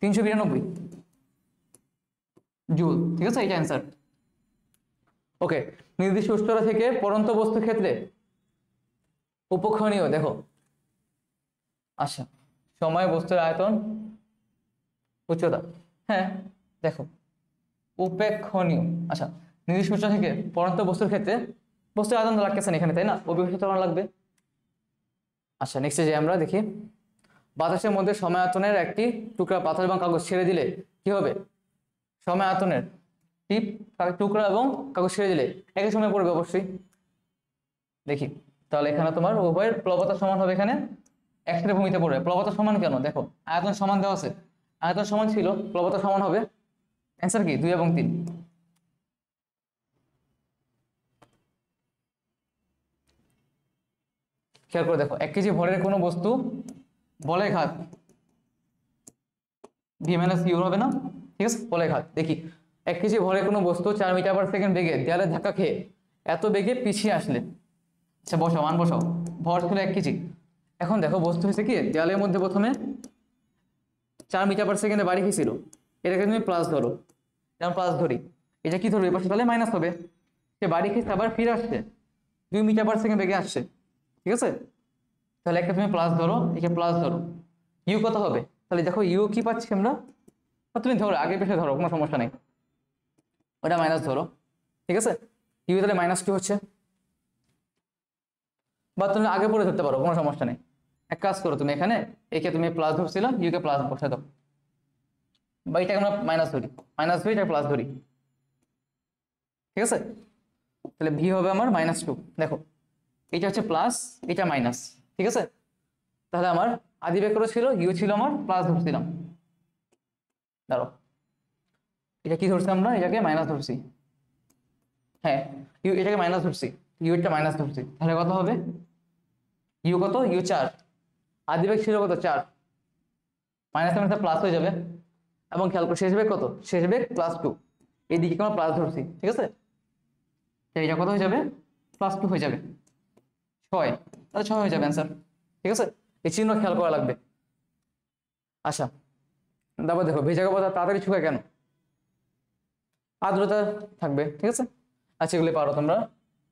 392 জুল, ঠিক আছে, এটা অ্যান্সার। ওকে, নির্দিষ্ট উচ্চতা থেকে পরন্ত বস্তুর ক্ষেত্রে উপক্ষণীয় দেখো, আচ্ছা সময় বস্তুর আয়তন উচ্চতা, হ্যাঁ দেখো উপেক্ষণীয়, আচ্ছা নির্দিষ্ট উচ্চতা থেকে পরন্ত বস্তুর ক্ষেত্রে বস্তুর আয়তন লাগতেছে না এখানে, তাই না, অভিক্ষেপণ লাগবে। আচ্ছা নেক্সটে যে আমরা দেখি, বাতাসের মধ্যে সময় আয়তনের একটি টুকরা পাথর এবং কাগজ ছেড়ে দিলে কি হবে, সময় আয়তনের টিপ টুকরা এবং কাগজ ছেড়ে দিলে একই সময় পড়বে অবশ্যই, দেখি তাহলে এখানে তোমার উভয়ের প্লবতা সমান হবে, এখানে একসাথে ভূমিতে পড়বে, প্লবতা সমান কেন, দেখো আয়তন সমান দেওয়া আছে, আয়তন সমান ছিল, প্লবতা সমান হবে, অ্যান্সার কি 2 এবং 3। খেয়াল করে দেখো 1 কেজি ভরের কোনো বস্তু বলে ঘাত ভি মাইনাস ইউ হবে না, ঠিক আছে, বলে ঘাত, দেখি 1 কেজি ভরের কোনো বস্তু 4 মিটার পার সেকেন্ড বেগে দেয়ালে ধাক্কা খেয়ে এত বেগে পিছিয়ে আসলে, আচ্ছা বসাও মান বসাও, ভর ছিল 1 কেজি, এখন দেখো বস্তু হয়েছে কি দেয়ালের মধ্যে প্রথমে 4 মিটার পার সেকেন্ডে বাড়ি খেয়েছিল, এটাকে তুমি প্লাস ধরো, যেমন প্লাস ধরি, এটা কি ধরবে পাশে, তাহলে মাইনাস হবে, সে বাড়ি খেয়েছে আবার ফিরে আসছে 2 মিটার পার সেকেন্ড বেগে আসছে, ঠিক আছে, তাহলে একটা তুমি প্লাস ধরো, একে প্লাস ধরো, ইউ কত হবে, তাহলে দেখো ইউ কি পাচ্ছি আমরা, তুমি ধরো আগে পেছনে ধরো কোনো সমস্যা নেই, ওটা মাইনাস ধরো, ঠিক আছে, ইউ তাহলে -2 হচ্ছে, বা তুমি আগে পরে ধরতে পারো কোনো সমস্যা নেই, এক কাজ করো তুমি এখানে একে তুমি প্লাস ধরছিল, ইউকে প্লাস বসে দাও, বা এটাকে আমরা মাইনাস ধরি, এটা প্লাস ধরি, ঠিক আছে, তাহলে ভি হবে আমার -2, দেখো এটা হচ্ছে প্লাস, এটা মাইনাস, ঠিক আছে, তাহলে আমার আদি বেগ ছিল ইউ ছিল আমার প্লাস ধরছিলাম, দাঁড়ো এটা কি ধরছি আমরা, এটাকে মাইনাস ধরছি, হ্যাঁ ইউ এটাকে মাইনাস ধরছি, ইউ এটা মাইনাস ধরছি, তাহলে কত হবে, ইউ কত, ইউ 4, আদি বেগ ছিল কত 4, মাইনাস মাইনাস প্লাস হয়ে যাবে, এবং খেয়াল করো শেষ বেগ কত, শেষ বেগ +2, এইদিকে আমরা প্লাস ধরছি, ঠিক আছে, এটা কত হয়ে যাবে, +2 হয়ে যাবে 6, তাহলে 6 হয়ে যাবে অ্যান্সার, ঠিক আছে, এই চিহ্ন খেয়াল করা লাগবে। আচ্ছা তারপর দেখো ভেজা কাপড় তাড়াতাড়ি শুকায় কেন, আর্দ্রতা থাকবে, ঠিক আছে, আচ্ছা এগুলো পারো তোমরা,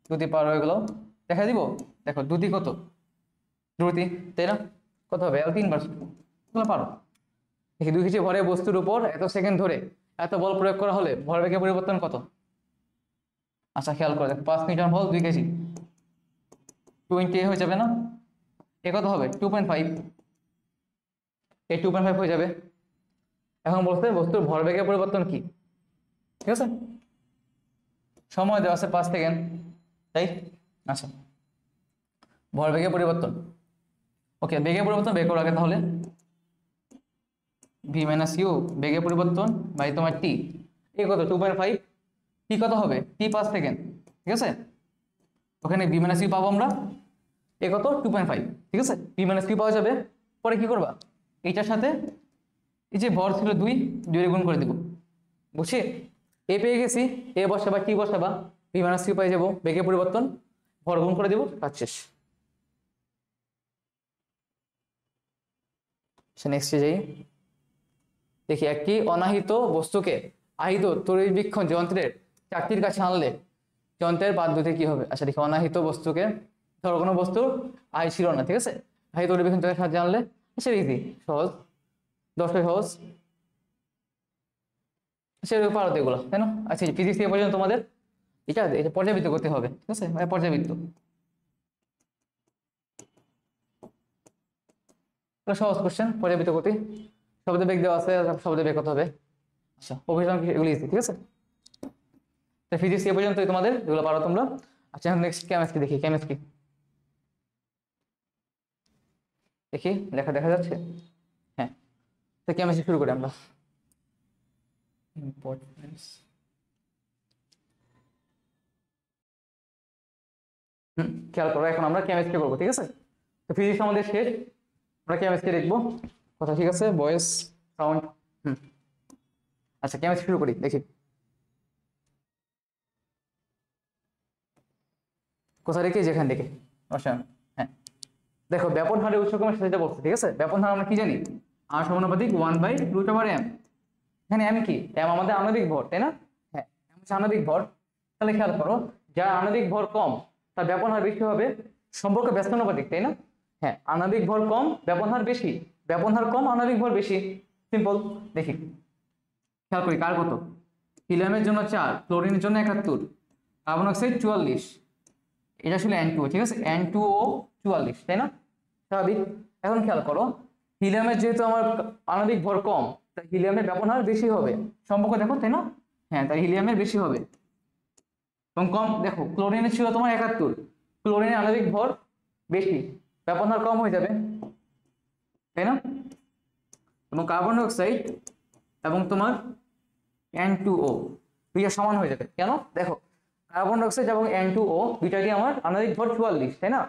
দ্রুতি পারো, এগুলো দেখা দিব, দেখো দ্রুতি কত, দ্রুতি তাই না, কত হবে L3 ইনভার্স 2, এগুলো পারো, দেখি 2 কেজি ভরে বস্তুর উপর এত সেকেন্ড ধরে এত বল প্রয়োগ করা হলে ভরবেগের পরিবর্তন কত, আচ্ছা খেয়াল করে দেখো 5 নিউটন বল 2 কেজি 20 হয়ে যাবে না, এ কত হবে 2.5, এই 2.5 হয়ে যাবে, এখন বলতে বস্তুর ভরবেগের পরিবর্তন কি, ঠিক আছে, সময় দেওয়া আছে 5 সেকেন্ড, তাই, আচ্ছা ভরবেগের পরিবর্তন, ওকে বেগের পরিবর্তন বের করো আগে, তাহলে ভি মাইনাস ইউ বেগের পরিবর্তন বাই তোমার টি, এ কত 2.5, টি কত হবে, টি 5 সেকেন্ড, ঠিক আছে, ওখানে ভি মাইনাস ইউ পাবো আমরা, এ কত 2.5, ঠিক আছে, ভি মাইনাস ইউ পাওয়া যাবে, পরে কি করবা এইটার সাথে এই যে ভর ছিল 2, 2 গুণ করে দেব, বুঝছি? এ পেয়ে গেছি, এ বসাবা, কি বসাবা, বি মাইনাস কিউ পাই যাবো, বেগের পরিবর্তন, ভর গুণ করে দেব, কাজ শেষ। নেক্সটে যাই, দেখি একটি অনাহিত বস্তুকে আহিত তড়িৎবীক্ষণ যন্ত্রের চাকতির কাছে আনলে যন্ত্রের বাদ্যতে কি হবে? আচ্ছা দেখি, অনাহিত বস্তুকে, ধরো কোনো বস্তু আহি ছিল না, ঠিক আছে, আহিত তড়িৎবীক্ষণ যন্ত্রের সাহায্যে আনলে, সেটা ইজি, সহজ, 10 সহজ, সেটা পারো তো এগুলো, তাই না? আচ্ছা ফিজিক্স থেকে পর্যন্ত তোমাদের এটা পর্যাবৃত্ত করতে হবে, ঠিক আছে, পর্যাবৃত্ত সহজ কোশ্চেন, পর্যাবৃত্ত করতে শব্দ বেগ দেওয়া আছে, শব্দ বেগ কত হবে? আচ্ছা অভিধান এগুলো ইজি, ঠিক আছে। তো ফিজিক্স এ পর্যন্ত তোমাদের এগুলো পারো তোমরা। আচ্ছা নেক্সট কেমিস্ট্রি দেখি, কেমিস্ট্রি দেখি, দেখা যাচ্ছে? হ্যাঁ, তো কেমিস্ট্রি শুরু করি আমরা। ইম্পর্টেন্স, খেয়াল করো, এখন আমরা কেমিস্ট্রি করবো, ঠিক আছে। তো ফিজিক্স আমাদের শেষ, আমরা কেমিস্ট্রি দেখবো, কথা ঠিক আছে, ভয়েস সাউন্ড। আচ্ছা কেমিস্ট্রি শুরু করি, দেখি কোথায় রেখে, যেখান থেকে। আচ্ছা হ্যাঁ, দেখো ব্যাপন হারে উৎসকমের সাথে বলছে, ঠিক আছে। ব্যাপন হার আমরা কি জানি, আর সমানুপাতিক 1/√m। এখানে m কি, m আমাদের আণবিক ভর, তাই না? হ্যাঁ, m হচ্ছে আণবিক ভর। তাহলে খেয়াল করো, যার আণবিক ভর কম তার ব্যাপন হার বেশি হবে, সম্পর্ক ব্যস্তানুপাতিক, তাই না? হ্যাঁ, আণবিক ভর কম, ব্যাপন হার বেশি, ব্যাপন হার কম, আণবিক ভর বেশি, সিম্পল। দেখি খেয়াল করি, কার কত, হিলিয়ামের জন্য 4, ক্লোরিনের জন্য 71, কার্বন ডাইঅক্সাইড 44, এটা আসলে N2O, ঠিক আছে, N2O 44, তাই না? স্বাভাবিক। এখন খেয়াল করো, হিলিয়ামের যেহেতু আমার আণবিক ভর কম, তাই হিলিয়ামের ব্যাপন হার বেশি হবে, সম্পর্ক দেখো, তাই না? হ্যাঁ, তাই হিলিয়ামের বেশি হবে এবং কম। দেখো ক্লোরিনের ছিল তোমার 71, ক্লোরিনের আণবিক ভর বেশি, ব্যাপন হার কম হয়ে যাবে, তাই না? এবং কার্বন ডাইঅক্সাইড এবং তোমার N2O দুইটা সমান হয়ে যাবে, কেন? দেখো কার্বন ডাইঅক্সাইড এবং N2O দুইটারই আমার আণবিক ভর 44, তাই না?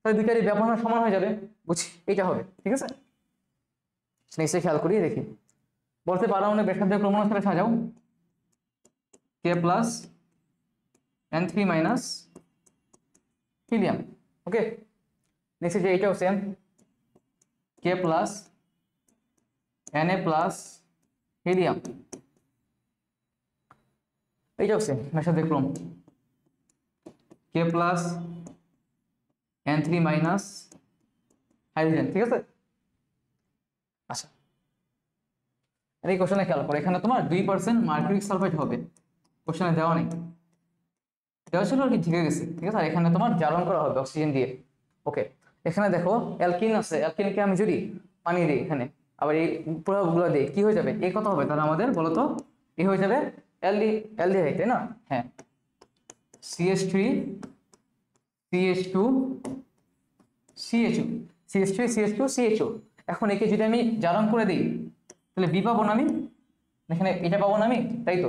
তাহলে দুইটারই ব্যাপন হার সমান হয়ে যাবে, বুঝছি, এটা হবে, ঠিক আছে। নেক্সটে খেয়াল করি, দেখি বলতে পারমাণবিক ব্যাসার্ধ ক্রমানুসারে সাজাও, K plus N3 minus helium, okay. Next যে এটাও same, K plus Na plus helium, এইটাও সেম ব্যাসার্ধ ক্রম, K plus N3 minus hydrogen, ঠিক আছে। আচ্ছা এই কোশ্চেনে খেয়াল করো, এখানে তোমার 2% মার্কিউরিক সালফাইড হবে, কোশ্চেনে দেওয়া নেই, দেওয়া ছিল আর কি, ঢেকে গেছে, ঠিক আছে। আর এখানে তোমার জারণ করা হবে অক্সিজেন দিয়ে, ওকে। এখানে দেখো অ্যালকিন আছে, অ্যালকিনকে আমি যদি পানি দিই এখানে, আবার এই প্রভাবগুলো দিই, কি হয়ে যাবে, এই কত হবে তাহলে আমাদের বলো তো, এই হয়ে যাবে অ্যালডিহাইড, তাই না? হ্যাঁ, CH3 CH2 CHO, CH3 CH2 CHO। এখন একে যদি আমি জারণ করে দিই তাহলে বি পাবো না আমি, এখানে এটা পাবো না আমি, তাই তো?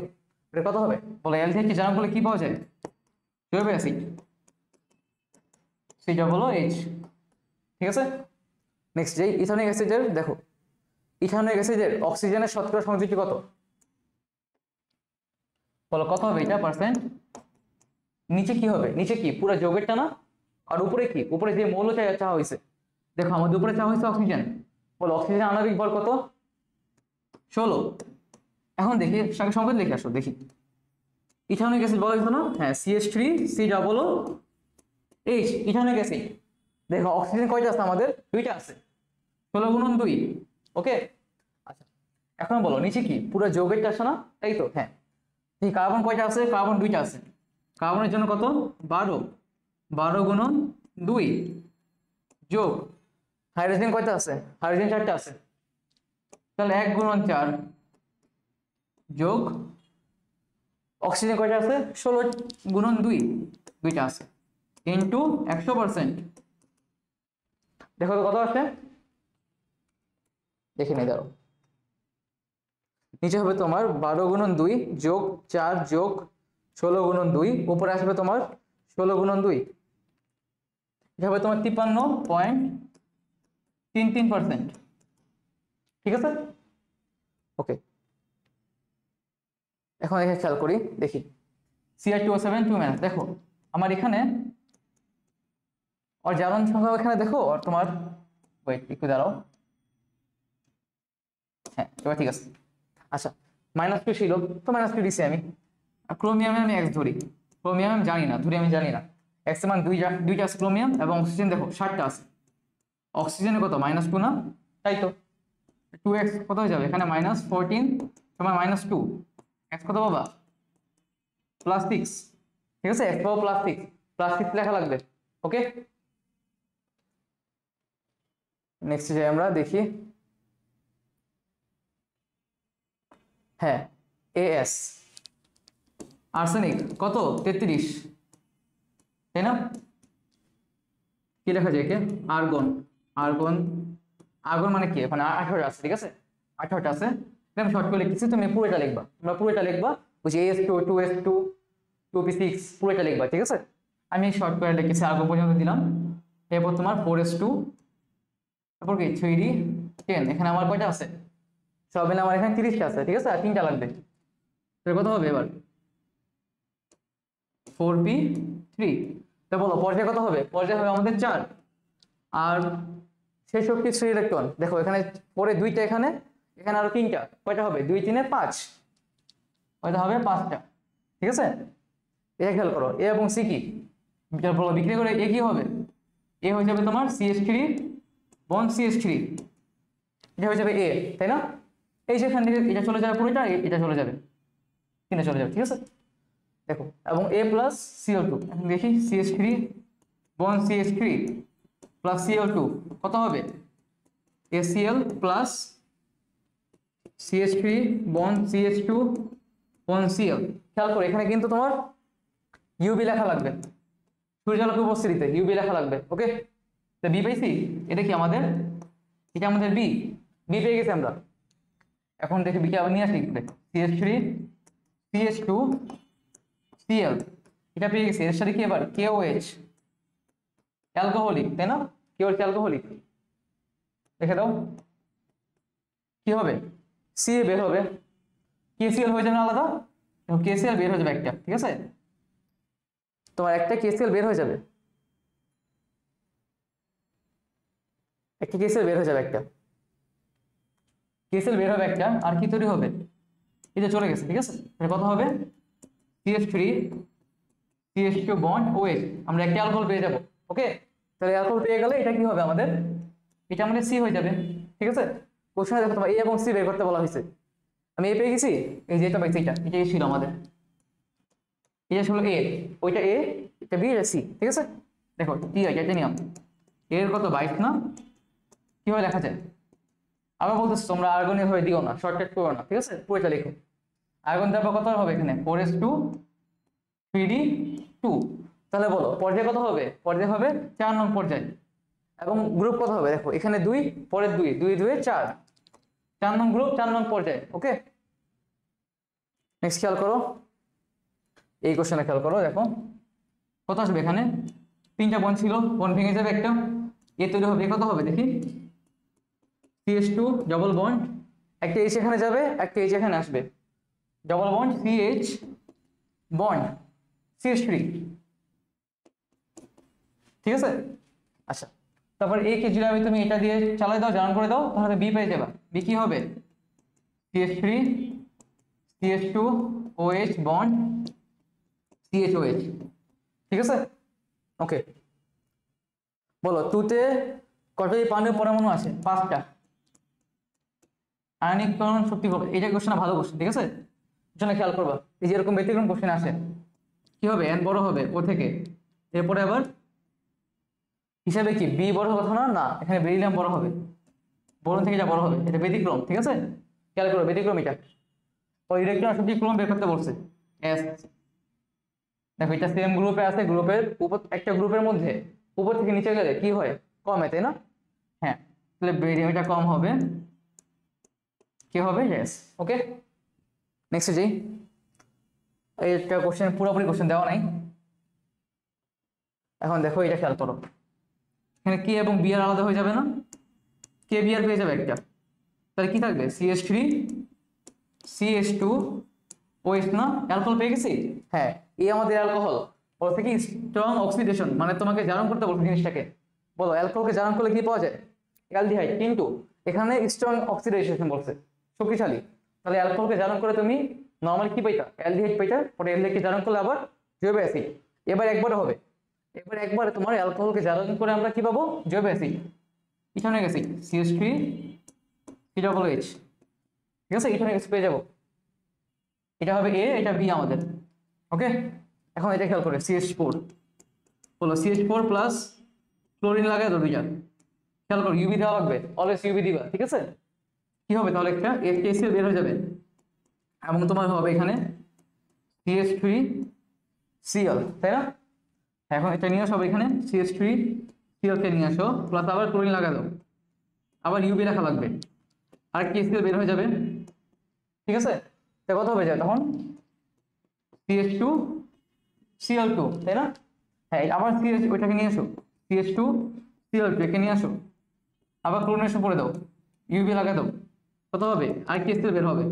এটা কত হবে বলো, অ্যালডিহাইডকে জারণ করলে কি পাওয়া যায়, জৈব অ্যাসিড, COOH, ঠিক আছে। নেক্সট যেই ইথানোয়িক অ্যাসিডের, দেখো ইথানোয়িক অ্যাসিডের অক্সিজেনের শতকরা সংযুক্তি কত বলো, কত হবে এটা পার্সেন্ট? নিচে কি হবে, নিচে কি পুরো যৌগেরটা না, আর উপরে কি, উপরে যে মৌল চাওয়া হয়েছে, দেখো আমাদের উপরে চাওয়া হয়েছে অক্সিজেন, বলো অক্সিজেন আণবিক ভর কত, 16। এখন দেখি সঙ্গে সংকেত লিখে আসো, দেখি ইথানোয়িক অ্যাসিড বলা হয়েছে না, হ্যাঁ CH3COOH, ইথানোয়িক অ্যাসিড। দেখো অক্সিজেন কয়টা আছে আমাদের, 2টা আছে, 16 গুণন 2, ওকে। আচ্ছা এখন বলো নিচে কি পুরো যৌগেরটা আছে না, তাই তো? হ্যাঁ, এই কার্বন কয়টা আছে, কার্বন 2টা আছে, কার্বনের জন্য কত, 12 গুণন 2 যোগ হাইড্রোজেন কয়টা আছে, হাইড্রোজেন 4টা আছে, তাহলে 1 গুণন 4 যোগ অক্সিজেন কয়টা আছে, 16 গুণন 2, 2টা আছে, ইন্টু 100%। দেখো তো কত আসে, দেখে নিই দাঁড়াও, নিচে হবে তোমার 12 গুণন 2 যোগ 4 যোগ 16 গুণন 2, উপরে আসবে তোমার 16 গুণন 2, এটা হবে তোমার 53.33%, ঠিক আছে। ওকে, এখন এখানে খেয়াল করি, দেখি Cr2O7 2 দেখো আমার এখানে আর জারণ সংখ্যা এখানে দেখো, আর তোমার ওয়েট একটু দাঁড়াও, হ্যাঁ এবার ঠিক আছে। আচ্ছা -2 ছিল তো -2 দিছি আমি। ক্রোমিয়ামে আমি X ধরি, ক্রোমিয়াম আমি জানি না, আমি জানি না X এর মান দুইটা আছে ক্রোমিয়াম, এবং অক্সিজেন দেখো 60টা আছে। অক্সিজেনে কত -2 না, তাই তো 2x কত হয়ে যাবে এখানে -14 তোমার -2, x কত পাবা +6, ঠিক আছে x পাবো +6 লেখা লাগবে। ওকে, নেক্সট যাই আমরা দেখি, হ্যাঁ AS আর্সেনিক কত 33, তাই না? কি লেখা যায় কে আর্গন, আর্গন মানে কি এখানে 18 আছে, ঠিক আছে 18টা আছে, আমি শর্ট করে লিখতেছি, তুমি পুরোটা লিখবা, তোমরা পুরোটা লিখবা, বুঝি AS2 2S2 2P6 পুরোটা লিখবা, ঠিক আছে? আমি শর্ট করে লিখেছি আর্গন পর্যন্ত দিলাম, এরপর তোমার 4S2, তারপর কি 3D10, এখানে আমার কয়টা আছে সব মিলে আমার এখানে 30টা আছে, ঠিক আছে, আর 3টা লাগবে, তাহলে কত হবে এবার 4P3। তো বলো পর্যায় কত হবে, পর্যায় হবে আমাদের 4, আর শেষ শক্তি 3 ইলেকট্রন, দেখো এখানে পরে 2টা, এখানে আরো 3টা, কয়টা হবে 2 3 5, কয়টা হবে 5টা, ঠিক আছে? এটা খেয়াল করো, এ এবং সি কি বলো বিক্রিয়া করে এ কি হবে, এ হয়ে যাবে তোমার CH3 বন্ড CH3, এটা হয়ে যাবে এ, তাই না? এই যেখান থেকে এটা চলে যাবে পুরোটা, এটা চলে যাবে, কিনে চলে যাবে, ঠিক আছে? দেখো এবং A প্লাস CO2, এখন দেখি CH3 bond CH3 plus CO2 কত হবে ACl plus CH3 bond CH2 bond Cl। খেয়াল করো এখানে কিন্তু তোমার ইউবি লেখা লাগবে, সূর্যালোকের উপস্থিতিতে ইউবি লেখা লাগবে। ওকে, তো বি পাইছি, এটা কি আমাদের, এটা আমাদের বি পেয়ে গেছি আমরা। এখন দেখি বিকে আবার নিয়ে আসি, CH3 CH2 Cl, এটা পেয়ে গেছি, এর সাথে কি এবার KOH অ্যালকোহলিক, তাই না? কি হচ্ছে অ্যালকোহলিক, দেখে দাও কি হবে সি বের হবে, KCl হয়ে যাবে আলাদা, এবং KCl বের হয়ে যাবে একটা, ঠিক আছে? তোমার একটা KCl বের হয়ে যাবে, একটা KCl বের হয়ে যাবে, একটা KCl বের হবে একটা, আর কি তৈরি হবে, এই যে চলে গেছে, ঠিক আছে? তাহলে কত হবে CH3 CH2 বন্ড OH, আমরা একটা অ্যালকোহল পেয়ে যাব। ওকে, তাহলে অ্যালকোহল পেয়ে গেলে এটা কি হবে আমাদের, এটা আমাদের সি হয়ে যাবে, ঠিক আছে? কোশ্চেনে দেখো তোমার এ এবং সি বের করতে বলা হয়েছে, আমি এ পেয়ে গেছি, এই যে এটা পাইছি, এটাই ছিল আমাদের, এটা ছিল এ, ওইটা এ, এটা বি, এটা সি, ঠিক আছে? দেখো কি হয় টাইটানিয়াম, এর কত 22 না, কিভাবে লেখা যায়? আবার বলতেছি তোমরা আর্গন এভাবে দিও না, শর্টকাট করো না, ঠিক আছে? পুরোটা লিখো। আর্গন দেওয়ার কত হবে এখানে 4s2 3d2, তাহলে বলো পর্যায় কত হবে, পর্যায় হবে 4 নং পর্যায়, এবং গ্রুপ কত হবে, দেখো এখানে 2 পরে 2 2 2 4, 4 নং গ্রুপ 4 নং পর্যায়। ওকে, নেক্সট খেয়াল করো, এই কোশ্চেনে খেয়াল করো, দেখো কত আসবে এখানে, 3টা বন্ড ছিল, বন্ড ভেঙে যাবে একটা, এ তৈরি হবে, কত হবে দেখি CH2 ডবল বন্ড, একটা H এখানে যাবে, একটা H এখানে আসবে, double bond CH bond CH3, ঠিক আছে? আচ্ছা, তারপর এ কে যদি তুমি এটা দিয়ে চালাই দাও, জার্ন করে দাও, তাহলে বি পেয়ে যাবে, বি কি হবে CH3 CH2 OH bond CHOH, ঠিক আছে? ওকে, বলো 2 তে কতটি পানির পরমাণু আছে, 5টা। আয়নীকরণ শক্তি কত, এটা কোশ্চেন ভালো কোশ্চেন, ঠিক আছে? জন্য খেয়াল করবা, এই যে এরকম ব্যতিক্রম কোশ্চেন আসে, কি হবে n বড় হবে ও থেকে, এরপরে আবার হিসাবে কি বি বড় কথা না, না এখানে বেরিলিয়াম বড় হবে, বোরন থেকে যা বড় হবে, এটা ব্যতিক্রম, ঠিক আছে? খেয়াল করো ব্যতিক্রম, এটা ওই ইলেকট্রন শক্তি ক্রম বের করতে বলছে s, দেখো এটা সেম গ্রুপে আছে, গ্রুপের উপর একটা গ্রুপের মধ্যে উপর থেকে নিচে গেলে কি হয়, কমে, তাই না? হ্যাঁ, তাহলে বেরিয়ামটা কম হবে, কি হবে yes। ওকে, নেক্সট যাই, এইটা কোশ্চেন পুরোপুরি কোশ্চেন দেওয়া নাই, এখন দেখো এটা খেয়াল করো, এখানে কে এবং বি আর আলাদা হয়ে যাবে না, কে বি আর পেয়ে যাবে একটা, তাহলে কি থাকবে CH3 CH2OH না, অ্যালকোহল পেয়ে গেছি। হ্যাঁ, এই আমাদের অ্যালকোহল বলতে কি স্ট্রং অক্সিডেশন, মানে তোমাকে জারণ করতে বলছে জিনিসটাকে। বলো অ্যালকোহলকে জারণ করলে কি পাওয়া যায়? অ্যালডিহাইড, কিন্তু এখানে স্ট্রং অক্সিডেশন বলছে, শক্তিশালী। তাহলে অ্যালকোহলকে জারণ করে তুমি নরমালি কি পাইতা? অ্যালডিহাইড পাইতা। পরে অ্যালডিহাইডকে জারণ করলে আবার জৈব অ্যাসিড। এবার একবারে হবে, এবার একবারে তোমার অ্যালকোহলকে জারণ করে আমরা কি পাবো? জৈব অ্যাসিড, ইথানোয়িক অ্যাসিড, CH3COOH। ঠিক আছে, ইথানোয়িক অ্যাসিড পেয়ে যাবো। এটা হবে এ, এটা বি আমাদের। ওকে, এখন এটা খেয়াল করে CH4 বলো, CH4 প্লাস ক্লোরিন লাগাই তো দুইটা। খেয়াল করো ইউভি দেওয়া লাগবে, অলওয়েজ ইউভি দিবা। ঠিক আছে, কি হবে তাহলে? একটা HCl বের হয়ে যাবে এবং তোমার হবে এখানে CH3Cl, তাই না? এখন এটা নিয়ে আসো এখানে, CH3Cl কে নিয়ে আসো, প্লাস আবার ক্লোরিন লাগা দাও, আবার ইউভি রাখা লাগবে, আর KCl বের হয়ে যাবে। ঠিক আছে, তা কত হবে যায় তখন? CH2Cl2, তাই না? হ্যাঁ, আবার ওইটাকে নিয়ে আসো, CH2Cl2 একে নিয়ে আসো, আবার ক্লোরিনেশন করে দাও, ইউভি লাগা দাও, কত হবে? আর KCl বের হবে।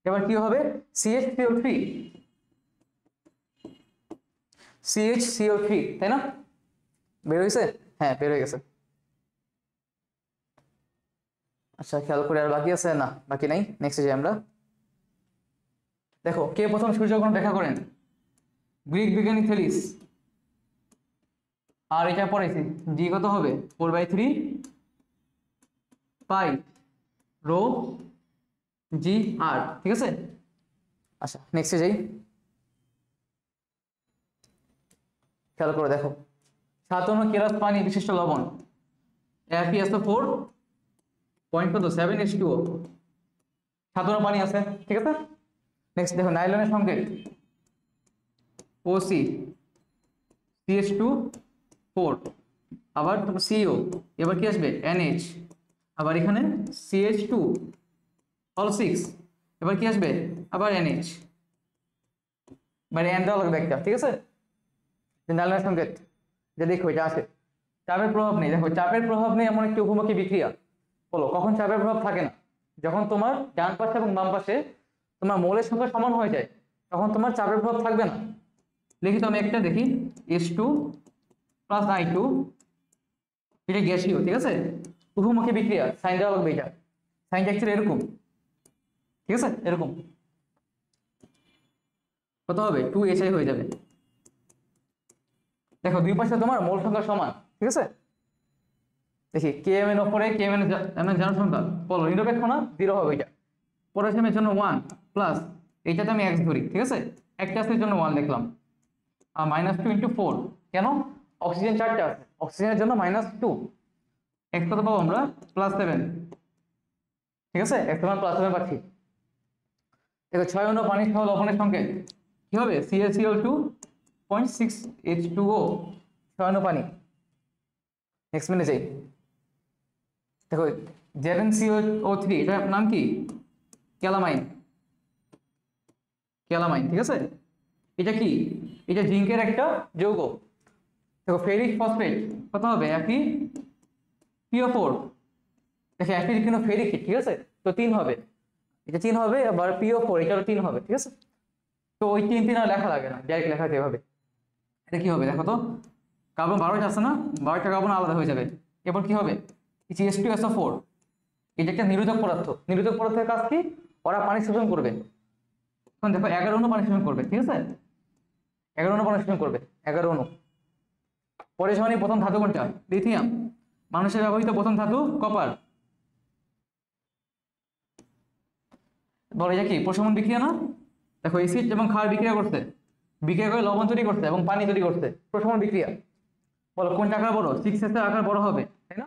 এবার কি হবে? CHCl3, তাই না? বের হয়েছে? হ্যাঁ, বের হয়ে গেছে। আচ্ছা, খেয়াল করে আর বাকি আছে? না, বাকি নাই। নেক্সটে যাই আমরা। দেখো কে প্রথম সূর্যগ্রহণ দেখা করেন? গ্রিক বিজ্ঞানী থেলিস। আর এটা পড়েছি, জি কত হবে? 4/3 পাই রো জি আর। ঠিক আছে, আচ্ছা নেক্সটে যাই। খেয়াল করে দেখো, 57 কেরাস পানি বিশিষ্ট লবণ FeSO4 পয়েন্ট কত 7H2O, 57 পানি আছে। ঠিক আছে, নেক্সট দেখো নাইলনের সংকেত OC CH2 4, আবার তোমার CO, এবার কি আসবে? NH, আবার এখানে CH2 6, এবার কি আসবে? আবার NH, মানে এন দেওয়া লাগবে একটা। ঠিক আছে, নাইলনের সংকেত যে দেখো এটা আছে। চাপের প্রভাব নেই, দেখো চাপের প্রভাব নেই এমন একটি উপমুখী বিক্রিয়া। বলো কখন চাপের প্রভাব থাকে না? যখন তোমার ডান পাশে এবং বাম পাশে তোমার মোলের সংখ্যা সমান হয়ে যায়, তখন তোমার চাপের প্রভাব থাকবে না। লিখি তো আমি একটা, দেখি H2 প্লাস I2, এটা গ্যাসীয়। ঠিক আছে, উভমুখী বিক্রিয়া, সাইন দেওয়া লাগবে। এটা সাইনটা অ্যাকচুয়ালি এরকম। ঠিক আছে, এরকম কত হবে? 2HI হয়ে যাবে। দেখো দুই পাশে তোমার মোল সংখ্যা সমান। ঠিক আছে, দেখি KMN ওপরে KMN জানার সংখ্যা, বলো নিরপেক্ষ না? 0 হবে এটা। পটাশিয়ামের জন্য 1 প্লাস, এইটাতে আমি X ধরি। ঠিক আছে, একটা আছে জন্য 1 লিখলাম, আর -2 × 4, কেন? অক্সিজেন 4টা আছে, অক্সিজেনের জন্য -2। X কত পাবো আমরা? +7। ঠিক আছে, X সমান +7 পাচ্ছি। দেখো 6 অণু পানি সহ লবণের সংকেত কি হবে? CaCl2.6H2O, 6 অণু পানি। নেক্সট মিনিট যাই। দেখো ZnCO3, এটার নাম কি? Calamine, calamine. ঠিক আছে, এটা কি? এটা জিঙ্কের একটা যৌগ। দেখো ফেরিক ফসফেট কত হবে? FePO4। দেখো অ্যাসিড কিন্তু ফেরিক, ঠিক আছে, তো 3 হবে, এটা 3 হবে, আবার PO4 এটারও 3 হবে। ঠিক আছে, তো ওই 3 আর লেখা লাগে না, ডাইরেক্ট লেখা যেভাবে। এটা কি হবে দেখো তো? কার্বন 12টা আছে না, 12টা কার্বন আলাদা হয়ে যাবে। এরপর কি হবে? H2SO4, এটা একটা নিরোধক পদার্থ। নিরোধক পদার্থের কাজ কি? ওরা পানি শোষণ করবে। এখন দেখো 11 অণু পানি শোষণ করবে। ঠিক আছে, 11 অণু পানি শোষণ করবে, 11 অণু। পরে সমানি প্রথম ধাতু কোনটা? লিথিয়াম। মানুষের ব্যবহৃত প্রথম ধাতু কপার। বলো এটা কি? প্রশমন বিক্রিয়া না? দেখো এসিড এবং ক্ষার বিক্রিয়া করছে, বিক্রিয়া করে লবণ তৈরি করছে এবং পানি তৈরি করছে, প্রশমন বিক্রিয়া। বলো কোনটা আকার বড়? 6S এর আকার বড় হবে, তাই না?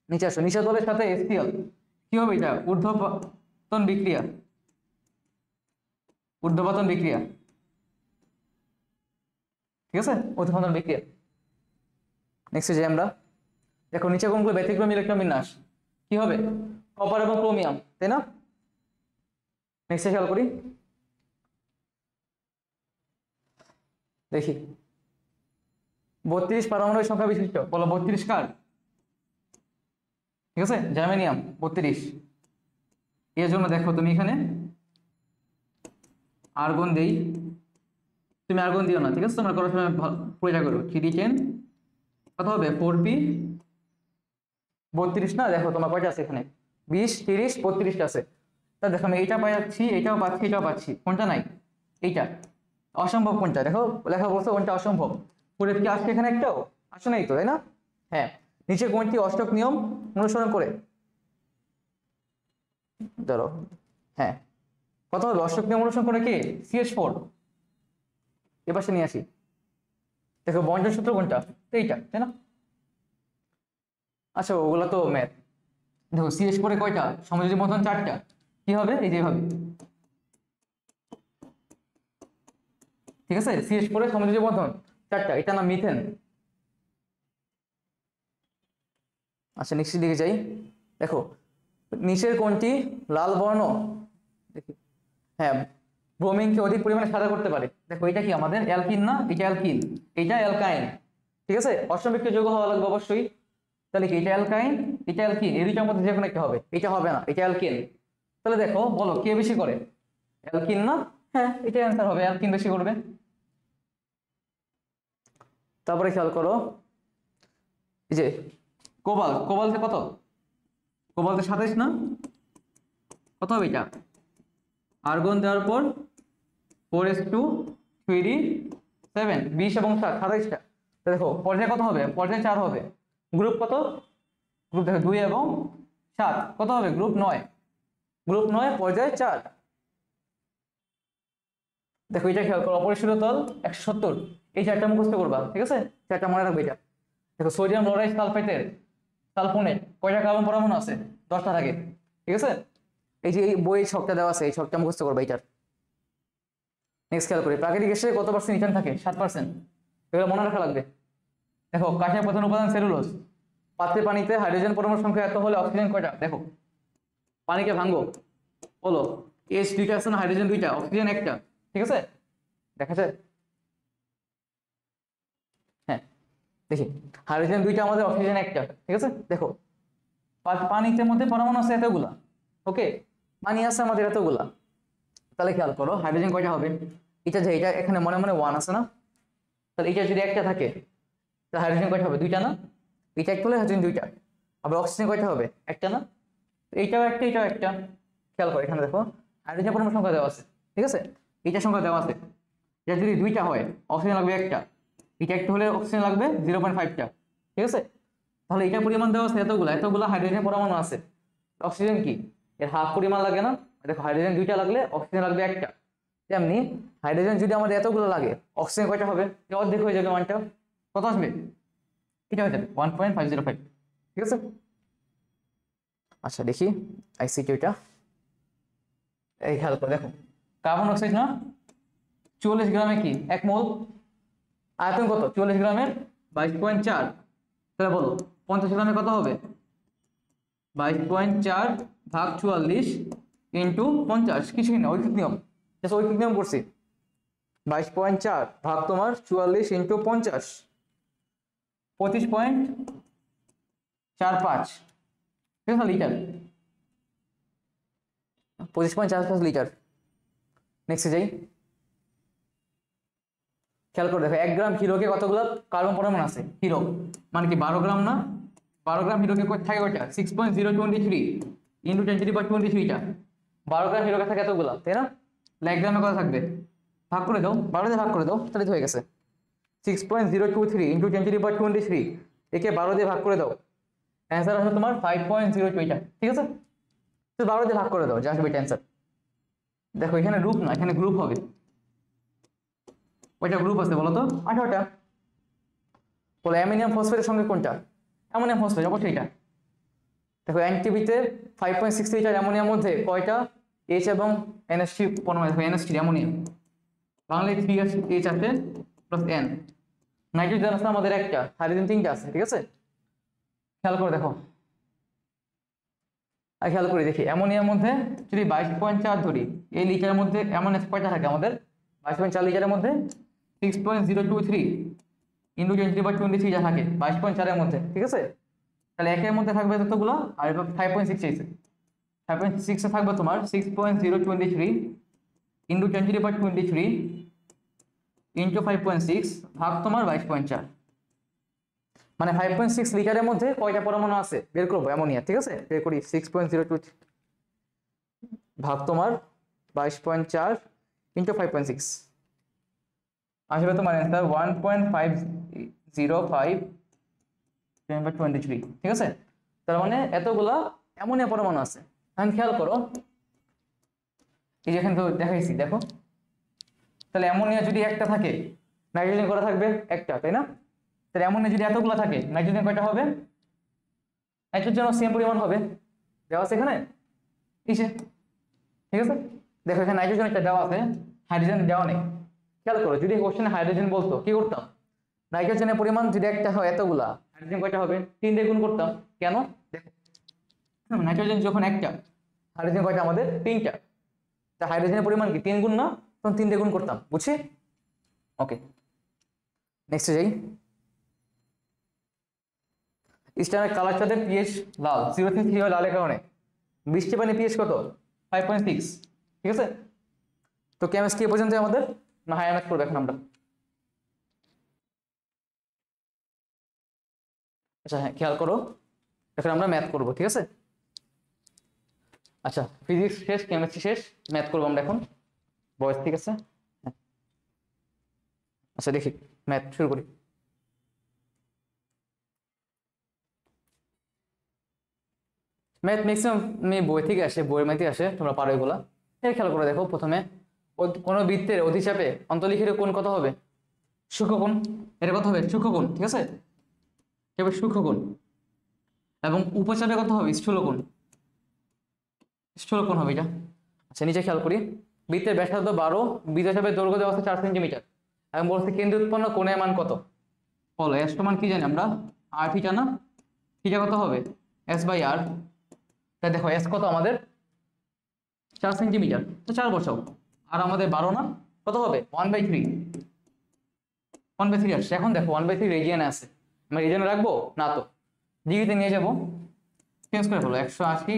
নিচে আসো, নিচের তলের সাথে HCl কি হবে? এটা ঊর্ধ্বপতন বিক্রিয়া, ঊর্ধ্বপতন বিক্রিয়া। ঠিক আছে, ঊর্ধ্বপতন বিক্রিয়া। নেক্সট যে আমরা দেখো নিচে কোনগুলো ব্যতিক্রমী ইলেকট্রন বিন্যাস কি হবে? কপার এবং ক্রোমিয়াম, তাই না? নেক্সট খেয়াল করি, দেখি 32 পারমাণবিক সংখ্যা বিশিষ্ট। বলো 32 কার? ঠিক আছে, জার্মেনিয়াম 32। এর জন্য দেখো তুমি এখানে আর্গন দেই, তুমি আর্গন দিও না, ঠিক আছে? তোমরা করার সময় পরিচয় করো 3d10 কত হবে 4p 32 না? দেখো তোমার কয়টা আছে এখানে 20 30 32টা আছে। তা দেখো আমি এইটা পাচ্ছি, এইটাও পাচ্ছি, এটাও পাচ্ছি, কোনটা নাই? এইটা অসম্ভব। কোনটা দেখো লেখা বলছে কোনটা অসম্ভব। 4p কি আসছে এখানে? একটাও আসে নাই তো, তাই না? হ্যাঁ, নিচে কোনটি অষ্টক নিয়ম অনুসরণ করে? ধরো হ্যাঁ, কত হবে অষ্টক নিয়ম অনুসরণ করে? কি CH4। এবার সে নিয়ে আসি, দেখো বন্ডের সূত্র কোনটা? এইটা, তাই না? আচ্ছা ওগুলা তো ম্যাথ। দেখো CH4 কয়টা সমযোজী বন্ধন? 4টা। কি হবে? এই যেভাবে, ঠিক আছে? CH4 সমযোজী বন্ধন 4টা, এটা না মিথেন। আচ্ছা নেক্সট দিকে যাই, দেখো নিচের কোনটি লাল বর্ণ? দেখি, হ্যাঁ ব্রোমিনকে অধিক পরিমাণে সাদা করতে পারে। দেখো এটা কি আমাদের অ্যালকিন না? এটা অ্যালকিন, এটা অ্যালকাইন, ঠিক আছে? অসম্পৃক্ত যৌগ হওয়া লাগবে অবশ্যই। তাহলে কি এটা অ্যালকাইন, এটা অ্যালকিন, এই দুইটার মধ্যে যে কোনো একটা হবে। এটা হবে না, এটা অ্যালকিন। তাহলে দেখো বলো কে বেশি করে? অ্যালকিন না? হ্যাঁ এটা অ্যান্সার হবে, অ্যালকিন বেশি করবে। তারপরে খেয়াল করো এই যে কোবাল্ট, কোবাল্টে কত? কোবাল্টে 27 না? কত হবে এটা? আর্গন দেওয়ার পর 4s2 3d7 20 এবং 7 27টা। দেখো পর্যায়ে কত হবে? পর্যায়ে 4 হবে। গ্রুপ কত? গ্রুপ দেখো 2 এবং 7 কত হবে? গ্রুপ 9। গ্রুপ 9 পর্যায়ে 4। দেখো এটা খেয়াল করো, অপরিশোধিত তল 170, এই চারটা মুখস্থ করবা, ঠিক আছে? চারটা মনে রাখবে এটা। দেখো সোডিয়াম ক্লোরাইড সালফেটের সালফোনেট কয়টা কার্বন পরমাণু আছে? 10টা থাকে, ঠিক আছে? এই যে এই বইয়ে ছকটা দেওয়া আছে, এই ছকটা মুখস্থ করবা এইটার। নেক্সট খেয়াল করি, প্রাকৃতিক গ্যাসে কত পার্সেন্ট ইথান থাকে? 7%। এগুলো মনে রাখা লাগবে। দেখো কাঠের প্রধান উপাদান সেলুলোজ। পাত্রে পানিতে হাইড্রোজেন পরমাণুর সংখ্যা এত হলে অক্সিজেন কয়টা? দেখো পানিকে ভাঙবো, বলো H 2টা আছে না, হাইড্রোজেন 2টা, অক্সিজেন 1টা, ঠিক আছে? দেখা যায়? হ্যাঁ দেখি, হাইড্রোজেন 2টা আমাদের, অক্সিজেন 1টা, ঠিক আছে? দেখো পানিতে মধ্যে পরমাণু আছে এতগুলা, ওকে? পানি আছে আমাদের এতগুলা। তাহলে খেয়াল করো হাইড্রোজেন কয়টা হবে? এটা যে এটা এখানে মনে মনে 1 আছে না? তাহলে এটা যদি 1টা থাকে তাহলে হাইড্রোজেন কয়টা হবে? 2টা না? এটা একটা হলে হাইড্রোজেন 2টা। আবার অক্সিজেন কয়টা হবে? 1টা না? এইটাও 1টা, এটাও 1টা। খেয়াল করো এখানে দেখো হাইড্রোজেন পরমাণু সংখ্যা দেওয়া আছে, ঠিক আছে? এইটার সংখ্যা দেওয়া আছে। এটা যদি 2টা হয় অক্সিজেন লাগবে 1টা, এটা একটা হলে অক্সিজেন লাগবে 0.5টা, ঠিক আছে? তাহলে এটা পরিমাণ দেওয়া আছে এতগুলা, এতগুলা হাইড্রোজেন পরমাণু আছে। অক্সিজেন কি এর হাফ পরিমাণ লাগে না? দেখো হাইড্রোজেন 2টা লাগলে অক্সিজেন লাগবে 1টা। তেমনি হাইড্রোজেন যদি আমাদের এতগুলো লাগে, অক্সিজেন কয়টা হবে? অর্ধেক হয়ে যাবে, মানটা কত আসবে? এটা হয়ে যাবে 1.505, ঠিক আছে? আচ্ছা দেখি আইসিটি ওইটা, এই খেয়াল করে দেখো কার্বন অক্সাইড না 44 গ্রামে কি 1 মোল, আয়তন কত? 44 গ্রামের 22.4। তাহলে বলো 50 গ্রামে কত হবে? 22.4 ভাগ 44 ইন্টু 50, কিছুই না, ঐকিক নিয়ম, জাস্ট ঐকিক নিয়ম করছি। 22.4 ভাগ তোমার 44 ইন্টু 50, 25.45, ঠিক আছে? Litre, 25.45 litre. নেক্সটে যাই, খেয়াল করে দেখো 1 গ্রাম হিরোকে কতগুলো কার্বন পরমাণু আছে? হিরো মানে কি 12 গ্রাম না? 12 গ্রাম হিরোকে থাকে কয়টা? 6.023 ইন্টু 10^23টা। 12 গ্রাম হিরোকে থাকে এতগুলা, তাই না? 1 গ্রামে কত থাকবে? ভাগ করে দাও, 12 দিয়ে ভাগ করে দাও, তাহলে তো হয়ে গেছে। 6.023 ইন্টু 10^23, একে 12 দিয়ে ভাগ করে দাও, অ্যান্সার আসবে তোমার 5.02, এটা ঠিক আছে? তো 12 দিয়ে ভাগ করে দাও, যা আসবে এটা অ্যান্সার। দেখো এখানে গ্রুপ না, এখানে গ্রুপ হবে। ওইটা গ্রুপ আছে বলো তো? 18টা। বলো অ্যামোনিয়াম ফসফেটের সঙ্গে কোনটা? অ্যামোনিয়াম ফসফেট, অবশ্যই এটা। দেখো এনটিবিতে 5.6 লিটার অ্যামোনিয়ার মধ্যে কয়টা এইচ এবং এনএসসি পরমাণু? দেখো এনএসসি অ্যামোনিয়াম, বাংলায় 3H আছে প্লাস N। নাইট্রোজেন আছে আমাদের একটা, হাইড্রোজেন 3টা আছে, ঠিক আছে? খেয়াল করে দেখো, আর খেয়াল করে দেখি অ্যামোনিয়ার মধ্যে যদি 22.4 ধরি, এই লিটারের মধ্যে অ্যামোনিয়া কয়টা থাকে আমাদের? 22.4 লিটারের মধ্যে 6.023 ইন্টু 10^23 যা থাকে 22.4 এর মধ্যে, ঠিক আছে? তাহলে একের মধ্যে থাকবে ততগুলো, আর 5.6 আছে, 5.6 এ থাকবে তোমার 6.023 ইন্টু 10^23 ইন্টু 5.6 ভাগ তোমার 22.4, মানে 5.6 লিটারের মধ্যে কয়টা পরমাণু আছে বের করবো অ্যামোনিয়া। ঠিক আছে, বের করি। 6.02 ভাগ তোমার 22.4 ইন্টু 5.6 আসবে তোমার অ্যান্সার 1.505/23। ঠিক আছে, তার মানে এতগুলা অ্যামোনিয়া পরমাণু আছে। এখন খেয়াল করো, এই যে এখানে তো দেখাইছি, দেখো তাহলে অ্যামোনিয়া যদি একটা থাকে, নাইট্রোজেন কটা থাকবে? একটা, তাই না? তাহলে অ্যামোনিয়া যদি এতগুলা থাকে, নাইট্রোজেন কয়টা হবে? নাইট্রোজেনও সেম পরিমাণ হবে, দেওয়া আছে এখানে কিসে। ঠিক আছে, দেখো এখানে নাইট্রোজেন একটা দেওয়া আছে, হাইড্রোজেন দেওয়া নেই। খেয়াল করো, যদি কোশ্চেনে হাইড্রোজেন বলতো কি করতাম? নাইট্রোজেনের পরিমাণ যদি একটা হয় এতগুলা, হাইড্রোজেন কয়টা হবে? 3 দিয়ে গুণ করতাম। কেন? দেখো নাইট্রোজেন যখন একটা, হাইড্রোজেন কয়টা আমাদের? 3টা। তা হাইড্রোজেনের পরিমাণ কি 3 গুণ না? তখন 3 দিয়ে গুণ করতাম, বুঝছি? ওকে, নেক্সটে যাই। স্টারের কালার চার্টে পিএইচ লাল, 0 থেকে 3 হয় লালের কারণে। বৃষ্টি পানি পিএইচ কত? 5.6। ঠিক আছে, তো কেমিস্ট্রি পর্যন্ত আমাদের, না হায়ার ম্যাথ করবো এখন আমরা? আচ্ছা হ্যাঁ, খেয়াল করো, এখন আমরা ম্যাথ করবো। ঠিক আছে, আচ্ছা ফিজিক্স শেষ, কেমিস্ট্রি শেষ, ম্যাথ করবো আমরা এখন বয়স। ঠিক আছে, আচ্ছা দেখি ম্যাথ শুরু করি। ম্যাথ ম্যাক্সিমাম বই থেকে আসে, বইয়ের ম্যাথই আসে, তোমরা পারো এগুলা। এই খেয়াল করে দেখো, প্রথমে কোনো বৃত্তের অধিচাপে অন্তর্লিখিত কোণ কত হবে? সূক্ষ্মকোণ। এটা কত হবে? সূক্ষ্মকোণ। ঠিক আছে, এবার সূক্ষ্মকোণ। এবং উপচাপে কত হবে? স্থূলকোণ। স্থূলকোণ হবে এটা। আচ্ছা নিচে খেয়াল করি, বৃত্তের ব্যাসার্ধ 12, বৃত্তচাপের দৈর্ঘ্য দেওয়া আছে 4 সেন্টিমিটার, এবং বলছে কেন্দ্রে উৎপন্ন কোণের মান কত? বলো, এস সমান কি জানি আমরা? আর থিটা না? থিটা কত হবে? এস বাই আর। তাই দেখো এস কত আমাদের? 4 সেন্টিমিটার, তো 4 বসাও। আর আমাদের 12 না, কত হবে? 1/3। 1/3 আসছে। এখন দেখো 1/3 রেডিয়ানে আছে, আমরা রেডিয়ানে রাখবো না, তো ডিগ্রিতে নিয়ে যাবো, চেঞ্জ করে ফেলো। 180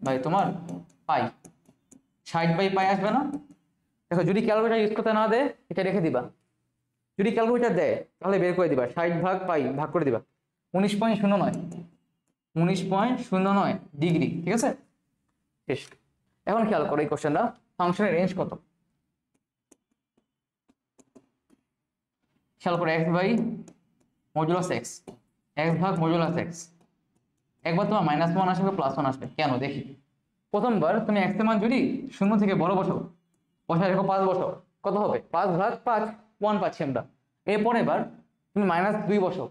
বাই তোমার পাই, 60/পাই আসবে না? দেখো যদি ক্যালকুলেটার ইউজ করতে না দেয়, এটা রেখে দিবা। যদি ক্যালকুলেটার দেয় তাহলে বের করে দিবা, 60/পাই ভাগ করে দিবা। 19.09, 19.09 ডিগ্রি। ঠিক আছে, শেষ। এখন খেয়াল করো এই কোশ্চেনটা, ফাংশনের রেঞ্জ কত? খেয়াল করো, X by modulus X, X ভাগ মডুলাস এক্স। একবার তোমার -1 আসবে, +1 আসবে, কেন দেখি। প্রথমবার তুমি এক্স এর মান যদি 0 থেকে বড় বসাও, বসায় রেখো 5 বসাও, কত হবে? 5/5, 1 পাচ্ছি আমরা। এরপরে এবার তুমি -2 বসাও,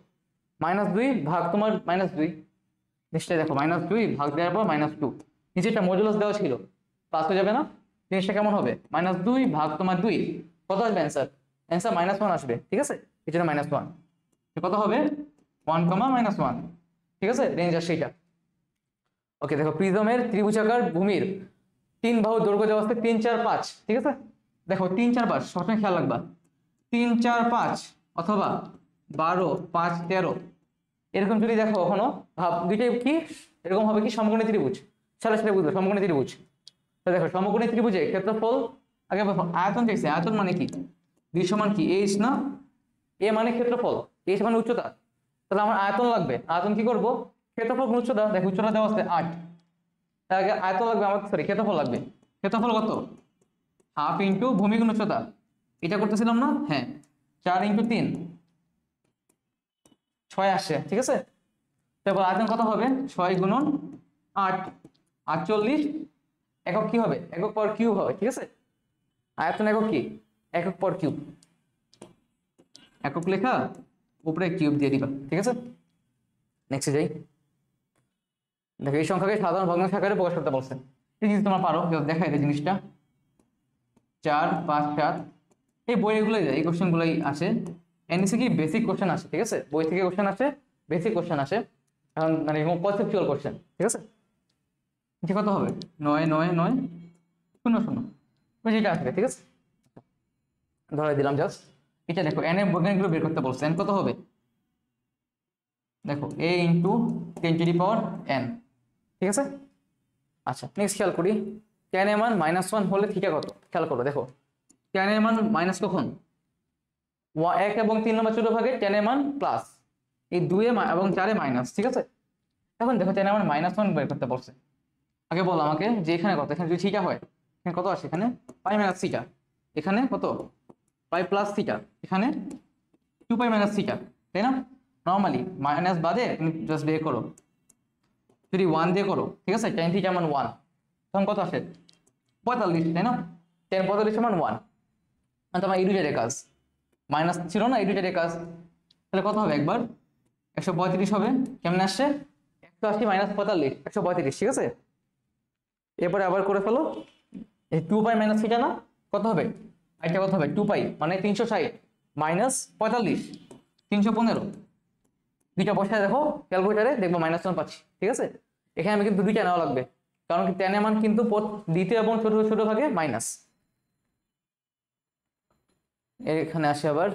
-2 ভাগ তোমার -2, নিশ্চয়ই দেখো -2 ভাগ দেওয়ার পর -2, নিচে একটা মডুলাস দেওয়া ছিল, প্লাস হয়ে যাবে না? জিনিসটা কেমন হবে? -2 ভাগ তোমার 2, কত আসবে অ্যান্সার? অ্যান্সার -1 আসবে। ঠিক আছে, এই জন্য -1, কত হবে? 1, -1। ঠিক আছে, রেঞ্জ আসছে এটা। ওকে দেখো, প্রিজমের ত্রিভুজাকার ভূমির 3 বাহুর দৈর্ঘ্য দেওয়া আছে 3, 4, 5। ঠিক আছে, দেখো 3, 4, 5 সবসময় খেয়াল রাখবা, 3, 4, 5 অথবা 12, 5, 13 এরকম যদি দেখো কখনো, ভাব দুইটাই কি এরকম হবে কি সমকোণী ত্রিভুজ। সাথে সাথে বুঝবে সমকোণী ত্রিভুজ। তো দেখো সমকোণী ত্রিভুজে ক্ষেত্রফল আগে আয়তন চাইছে, আয়তন মানে কি? বি সমান কি এইচ না? এ মানে ক্ষেত্রফল, এইচ মানে উচ্চতা, তাহলে আমার আয়তন লাগবে। আয়তন কি করব? ক্ষেত্রফল গুণ উচ্চতা। দেখো উচ্চতা দেওয়া আছে 8, তার আগে আয়তন লাগবে আমার, সরি ক্ষেত্রফল লাগবে। ক্ষেত্রফল কত? হাফ ইন্টু ভূমি গুণ উচ্চতা, এটা করতেছিলাম না? হ্যাঁ, 4 ইন্টু 3, 6 আসছে। ঠিক আছে, তারপর আয়তন কত হবে? 6 গুণন 8, 48 একক কি হবে? একক পাওয়ার কিউব হবে। ঠিক আছে, আয়তন একক কি? একক পাওয়ার কিউব। একক লেখা উপরে কিউব দিয়ে দিবা। ঠিক আছে, নেক্সট যাই। দেখো এই সংখ্যাকে সাধারণ ভগ্নাংশ আকারে প্রকাশ করতে বলছে। এই জিনিস তোমরা পারো, দেখাই এই জিনিসটা 4, 5, 7 এই বইগুলোই যায়, এই কোশ্চেন গুলোই আসে। এনএসসি কি বেসিক কোশ্চেন আসে। ঠিক আছে, বই থেকে কোশ্চেন আসে, বেসিক কোশ্চেন আসে, এখন মানে কনসেপচুয়াল কোশ্চেন। ঠিক আছে, এটা কত হবে? 9, 9, 9, 0, 0 যেটা আসবে। ঠিক আছে, ধরে দিলাম জাস্ট। এটা দেখো এন এর বৈজ্ঞানিকগুলো বের করতে বলছে, এন কত হবে? দেখো a into 10 to the power n। ঠিক আছে, আচ্ছা নেক্সট খেয়াল করি, tan এর মান -1 হলে থিটা কত? খেয়াল করো, দেখো tan এর মান মাইনাস কখন? 1 এবং 3 নম্বর চতুর্ভাগে tan এর মান প্লাস, এই 2 এবং 4 মাইনাস, ঠিক আছে। এখন দেখো tan এর মান -1 বের করতে বলছে। আগে বলো আমাকে যে এখানে কত, এখানে যদি থিটা হয় এখানে কত আসে? এখানে পাই মাইনাস থিটা, এখানে কত পাই প্লাস থিটা, এখানে 2 পাই মাইনাস থিটা, তাই না? নর্মালি মাইনাস বাদে তুমি জাস্ট বের করো, যদি 1 দিয়ে করো, ঠিক আছে, tan থিটা মান 1, তখন কত আসে? 45, তাই না? tan 45 মান 1, মানে তোমার এই দুইটার কাজ মাইনাস ছিল না, এই দুইটার কাজ, তাহলে কত হবে? একবার 135 হবে। কেমনে আসছে? 180 মাইনাস 45, 135, ঠিক আছে। এরপরে আবার করে ফেলো, এই 2 পাই মাইনাস থিটা না, কত হবে? এটা কত হবে? 2 পাই মানে 360 মাইনাস 45, 315, দুইটা বসায় দেখো ক্যালকুলেটারে, দেখবো -1 পাচ্ছি, ঠিক আছে। এখানে আমি কিন্তু দুইটা নেওয়া লাগবে, কারণ কি tan এর মান কিন্তু দ্বিতীয় এবং ছোট ছোট ভাগে মাইনাস। এখানে আসে আবার,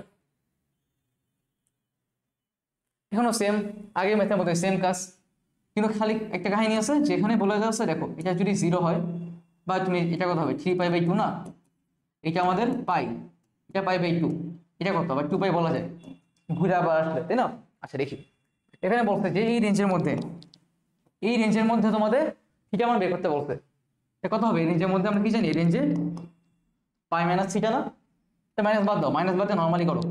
এখানেও সেম, আগের ম্যাথের মতো সেম কাজ, কিন্তু খালি একটা কাহিনী আছে যেখানে বলে দেওয়া আছে, দেখো এটা যদি 0 হয়, বা তুমি এটা কত হবে? 3π/2 না, এটা আমাদের পাই, এটা π/2, এটা কত আবার? 2 পাই বলা যায় ঘুরে আবার আসলে, তাই না? আচ্ছা দেখি, এখানে বলছে যে এই রেঞ্জের মধ্যে, এই রেঞ্জের মধ্যে তোমাদের থিটা মান বের করতে বলছে। এটা কত হবে? এই রেঞ্জের মধ্যে আমরা কি জানি? এই রেঞ্জে পাই মাইনাস থিটা না, তো মাইনাস বাদ দাও, মাইনাস বাদে নর্মালি করো,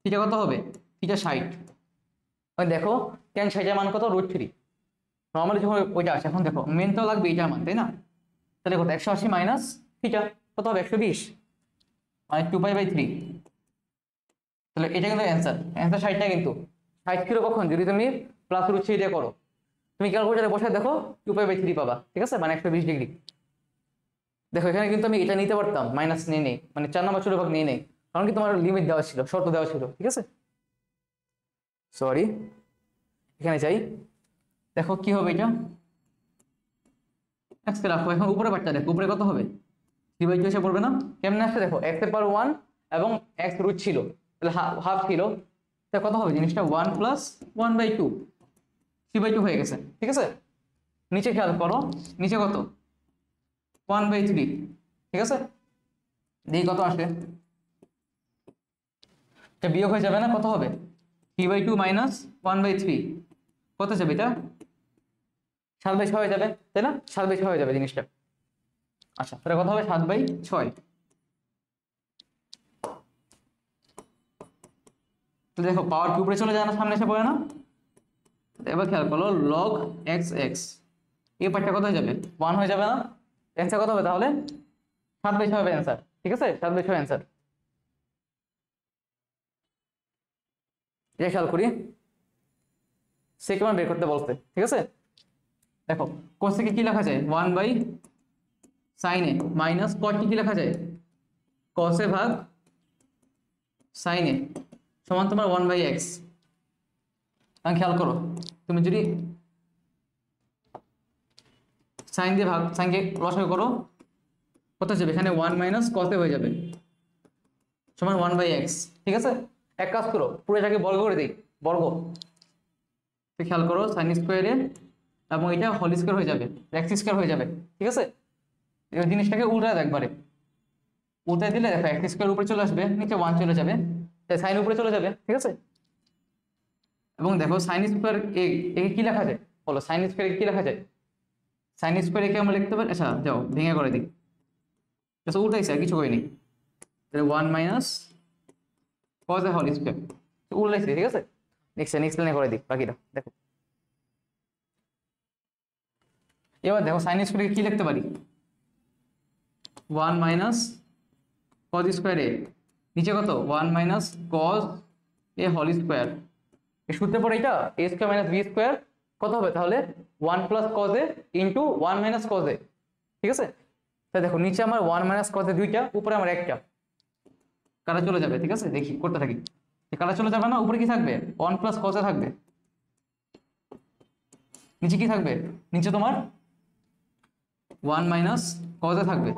থিটা কত হবে? থিটা 60, ওই দেখো tan 60 এর মান কত? √3, নর্মালি যখন ওইটা আসে, এখন দেখো মেন তো লাগবে এইটার মান, তাই না? তাহলে কত? 180 মাইনাস থিটা কত হবে? 120, মানে 2π/3, তাহলে এটা কিন্তু অ্যান্সার, অ্যান্সার 60টা কিন্তু 60 কিলো কখন? যদি তুমি প্লাস √3 দিয়ে করো, তুমি ক্যালকুলেটারে বসে দেখো 2π/3 পাবা, ঠিক আছে, মানে 120 ডিগ্রি। দেখো এখানে কিন্তু আমি এটা নিতে পারতাম, মাইনাস নিয়ে নেই, মানে 4 নম্বর ছোট ভাগ নিয়ে নেই, কারণ কি তোমার লিমিট দেওয়া ছিল, শর্ত দেওয়া ছিল, ঠিক আছে। সরি, এখানে যাই, দেখো কি হবে এটা, এক্স রাখো, এখন উপরে পার্টটা দেখো, উপরে কত হবে? 3/2 এসে পড়বে না? কেমনে আসছে দেখো, x এর পাওয়ার 1 এবং x রুট ছিল, তাহলে হাফ ছিল, তাহলে কত হবে জিনিসটা? 1 প্লাস 1/2, 3/2 হয়ে গেছে, ঠিক আছে। নিচে খেয়াল করো, নিচে কত? 1/3, ঠিক আছে। দেখি কত আসে, এটা বিয়োগ হয়ে যাবে না? কত হবে? 3/2 মাইনাস 1/3, কত যাবে এটা? 7/6 হয়ে যাবে, তাই না? 7/6 হয়ে যাবে জিনিসটা। আচ্ছা তাহলে কত হবে? 7/6। তো দেখো পাওয়ার কি উপরে চলে যায় না, সামনে এসে পড়ে না? এবার খেয়াল করো, log x x, এই পার্টটা কত হয়ে যাবে? 1 হয়ে যাবে না? অ্যান্সার কত হবে তাহলে? 7/6 হবে অ্যান্সার, ঠিক আছে, 7/6 অ্যান্সার। এটা খেয়াল করি, সেকেন্ড বের করতে বলতে, ঠিক আছে। দেখো কোসেকে কি লেখা যায়? 1/sin a মাইনাস কট কি লেখা যায়? cos a ভাগ sin a সমান তোমার 1/x। এখন খেয়াল করো, তুমি যদি সাইন দিয়ে ভাগ, সাইনকে লসাগু করো, কত যাবে? এখানে 1 মাইনাস cos a হয়ে যাবে সমান 1/x, ঠিক আছে। এক কাজ করো, পুরোটাকে বর্গ করে দিই, বর্গ, খেয়াল করো সাইন স্কোয়ারে এবং এটা হোল স্কোয়ার হয়ে যাবে, এক্স স্কোয়ার হয়ে যাবে, ঠিক আছে। এই জিনিসটাকে উল্টায় দাও একবারে, উল্টায় দিলে দেখো এক্স স্কোয়ার উপরে চলে আসবে, নিচে 1 চলে যাবে, তাই সাইন উপরে চলে যাবে, ঠিক আছে। এবং দেখো সাইন স্কোয়ার একে কি লেখা যায় বলো? সাইন স্কোয়ার কি লেখা যায়? সাইন স্কোয়ার একে আমরা লিখতে পারি, আচ্ছা যাও ভেঙে করে দিই, আচ্ছা উল্টাইছে আর কিছু করিনি, তাহলে 1 minus cos a whole square, উল্টাইছে, ঠিক আছে। নেক্সট লাইনে করে দিই বাকিটা, দেখো এবার দেখো সাইন স্কোয়ারকে কি লিখতে পারি? 1 মাইনাস cos স্কোয়ার এ, নিচে কত? 1 minus cos a whole square, এই সূত্রে পড়ে এটা a square minus b square কত হবে তাহলে? 1 plus cos a into 1 minus cos a, ঠিক আছে। তাই দেখো নিচে আমার 1 মাইনাস cos a দুইটা, উপরে আমার একটা, কাটা চলে যাবে, ঠিক আছে। দেখি করতে থাকি, কাটা চলে যাবে না, উপরে কি থাকবে? 1 প্লাস cos a থাকবে, নিচে কি থাকবে? নিচে তোমার 1 মাইনাস cos a থাকবে,